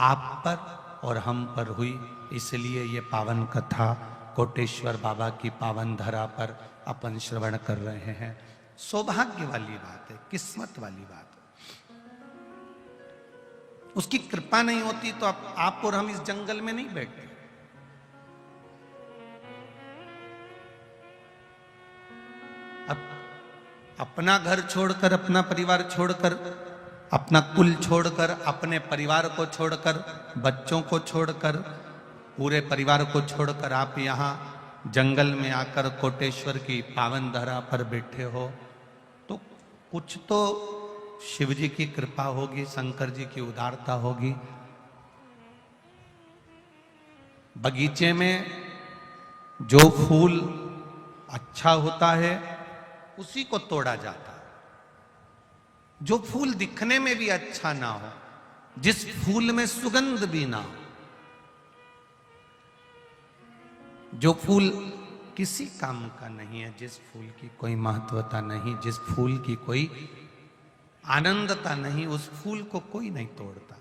आप पर और हम पर हुई, इसलिए ये पावन कथा कोटेश्वर बाबा की पावन धरा पर अपन श्रवण कर रहे हैं। सौभाग्य वाली बात है, किस्मत वाली बात है। उसकी कृपा नहीं होती तो आप और हम इस जंगल में नहीं बैठते। अब अपना घर छोड़कर, अपना परिवार छोड़कर, अपना कुल छोड़कर, अपने परिवार को छोड़कर, बच्चों को छोड़कर, पूरे परिवार को छोड़कर आप यहाँ जंगल में आकर कोटेश्वर की पावन धरा पर बैठे हो, तो कुछ तो शिव जी की कृपा होगी, शंकर जी की उदारता होगी। बगीचे में जो फूल अच्छा होता है उसी को तोड़ा जाता है। जो फूल दिखने में भी अच्छा ना हो, जिस फूल में सुगंध भी ना हो, जो फूल किसी काम का नहीं है, जिस फूल की कोई महत्वता नहीं, जिस फूल की कोई आनंदता नहीं, उस फूल को कोई नहीं तोड़ता।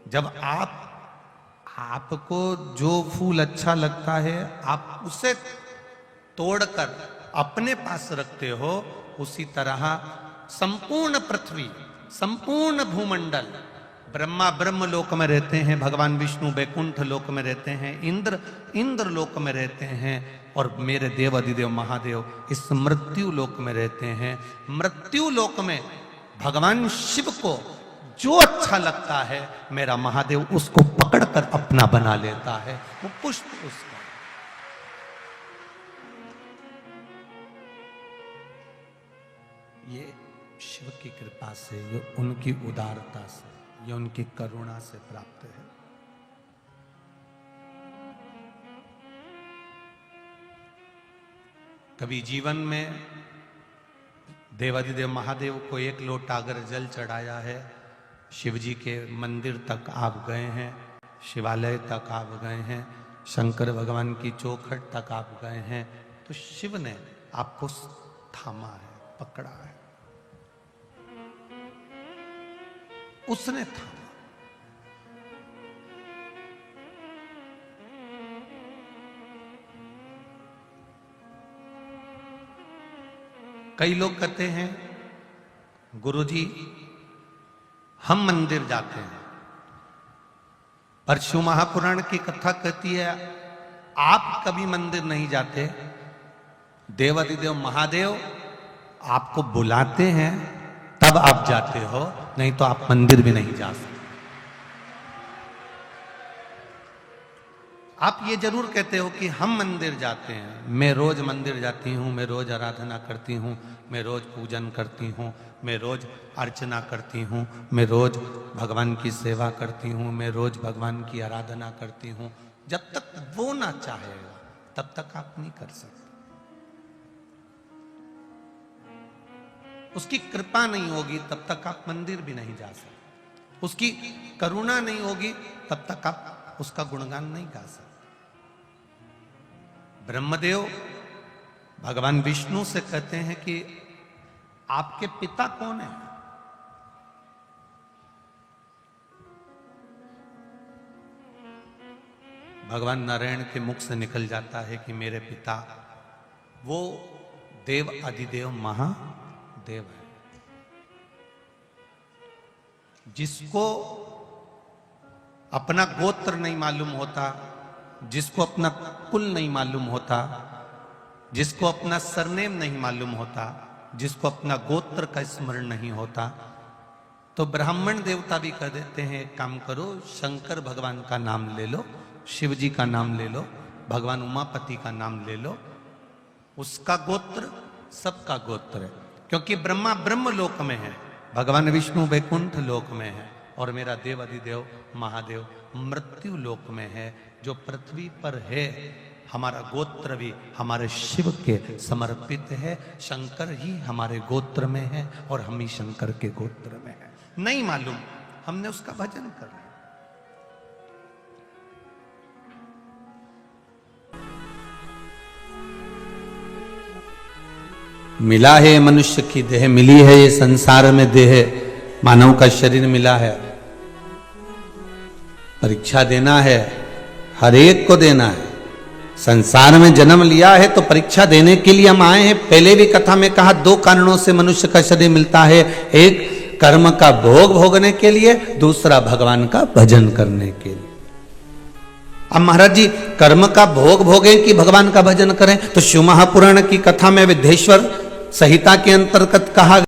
जब आपको जो फूल अच्छा लगता है आप उसे तोड़कर अपने पास रखते हो, उसी तरह संपूर्ण पृथ्वी, संपूर्ण भूमंडल, ब्रह्मा ब्रह्म लोक में रहते हैं, भगवान विष्णु बैकुंठ लोक में रहते हैं, इंद्र लोक में रहते हैं, और मेरे देव अधिदेव महादेव इस मृत्यु लोक में रहते हैं। मृत्यु लोक में भगवान शिव को जो अच्छा लगता है, मेरा महादेव उसको पकड़कर अपना बना लेता है, वो पुष्प उसका। ये शिव की कृपा से, ये उनकी उदारता से, ये उनकी करुणा से प्राप्त है। कभी जीवन में देवाधिदेव महादेव को एक लोटा अगर जल चढ़ाया है, शिव जी के मंदिर तक आप गए हैं, शिवालय तक आप गए हैं, शंकर भगवान की चौखट तक आप गए हैं, तो शिव ने आपको थामा है, पकड़ा है, उसने थामा। कई लोग कहते हैं गुरुजी हम मंदिर जाते हैं, पर शिव महापुराण की कथा कहती है आप कभी मंदिर नहीं जाते, देवाधिदेव महादेव आपको बुलाते हैं तब आप जाते हो, नहीं तो आप मंदिर भी नहीं जा सकते। आप ये जरूर कहते हो कि हम मंदिर जाते हैं, मैं रोज मंदिर जाती हूँ, मैं रोज आराधना करती हूँ, मैं रोज पूजन करती हूँ, मैं रोज अर्चना करती हूँ, मैं रोज भगवान की सेवा करती हूँ, मैं रोज भगवान की आराधना करती हूँ। जब तक वो ना चाहेगा तब तक आप नहीं कर सकते। उसकी कृपा नहीं होगी तब तक आप मंदिर भी नहीं जा सकते। उसकी करुणा नहीं होगी तब तक आप उसका गुणगान नहीं गा सकते। ब्रह्मदेव भगवान विष्णु से कहते हैं कि आपके पिता कौन है? भगवान नारायण के मुख से निकल जाता है कि मेरे पिता वो देव अधिदेव महादेव है, जिसको अपना गोत्र नहीं मालूम होता, जिसको अपना कुल नहीं मालूम होता, जिसको अपना सरनेम नहीं मालूम होता, जिसको अपना गोत्र का स्मरण नहीं होता, तो ब्राह्मण देवता भी कह देते हैं एक काम करो, शंकर भगवान का नाम ले लो, शिव जी का नाम ले लो, भगवान उमापति का नाम ले लो। उसका गोत्र सबका गोत्र है, क्योंकि ब्रह्मा ब्रह्म लोक में है, भगवान विष्णु वैकुंठ लोक में है, और मेरा देव अधिदेव महादेव मृत्यु लोक में है, जो पृथ्वी पर है। हमारा गोत्र भी हमारे शिव के समर्पित है। शंकर ही हमारे गोत्र में है और हम ही शंकर के गोत्र में है। नहीं मालूम, हमने उसका भजन कर लिया। मिला है मनुष्य की देह, मिली है ये संसार में देह, मानव का शरीर मिला है, परीक्षा देना है, हर एक को देना है। संसार में जन्म लिया है तो परीक्षा देने के लिए हम आए हैं। पहले भी कथा में कहा, दो कारणों से मनुष्य का शरीर मिलता है, एक कर्म का भोग भोगने के लिए, दूसरा भगवान का भजन करने के लिए। अब महाराज जी कर्म का भोग भोगें कि भगवान का भजन करें? तो शिव महापुराण की कथा में विद्धेश्वर संहिता के अंतर्गत कहा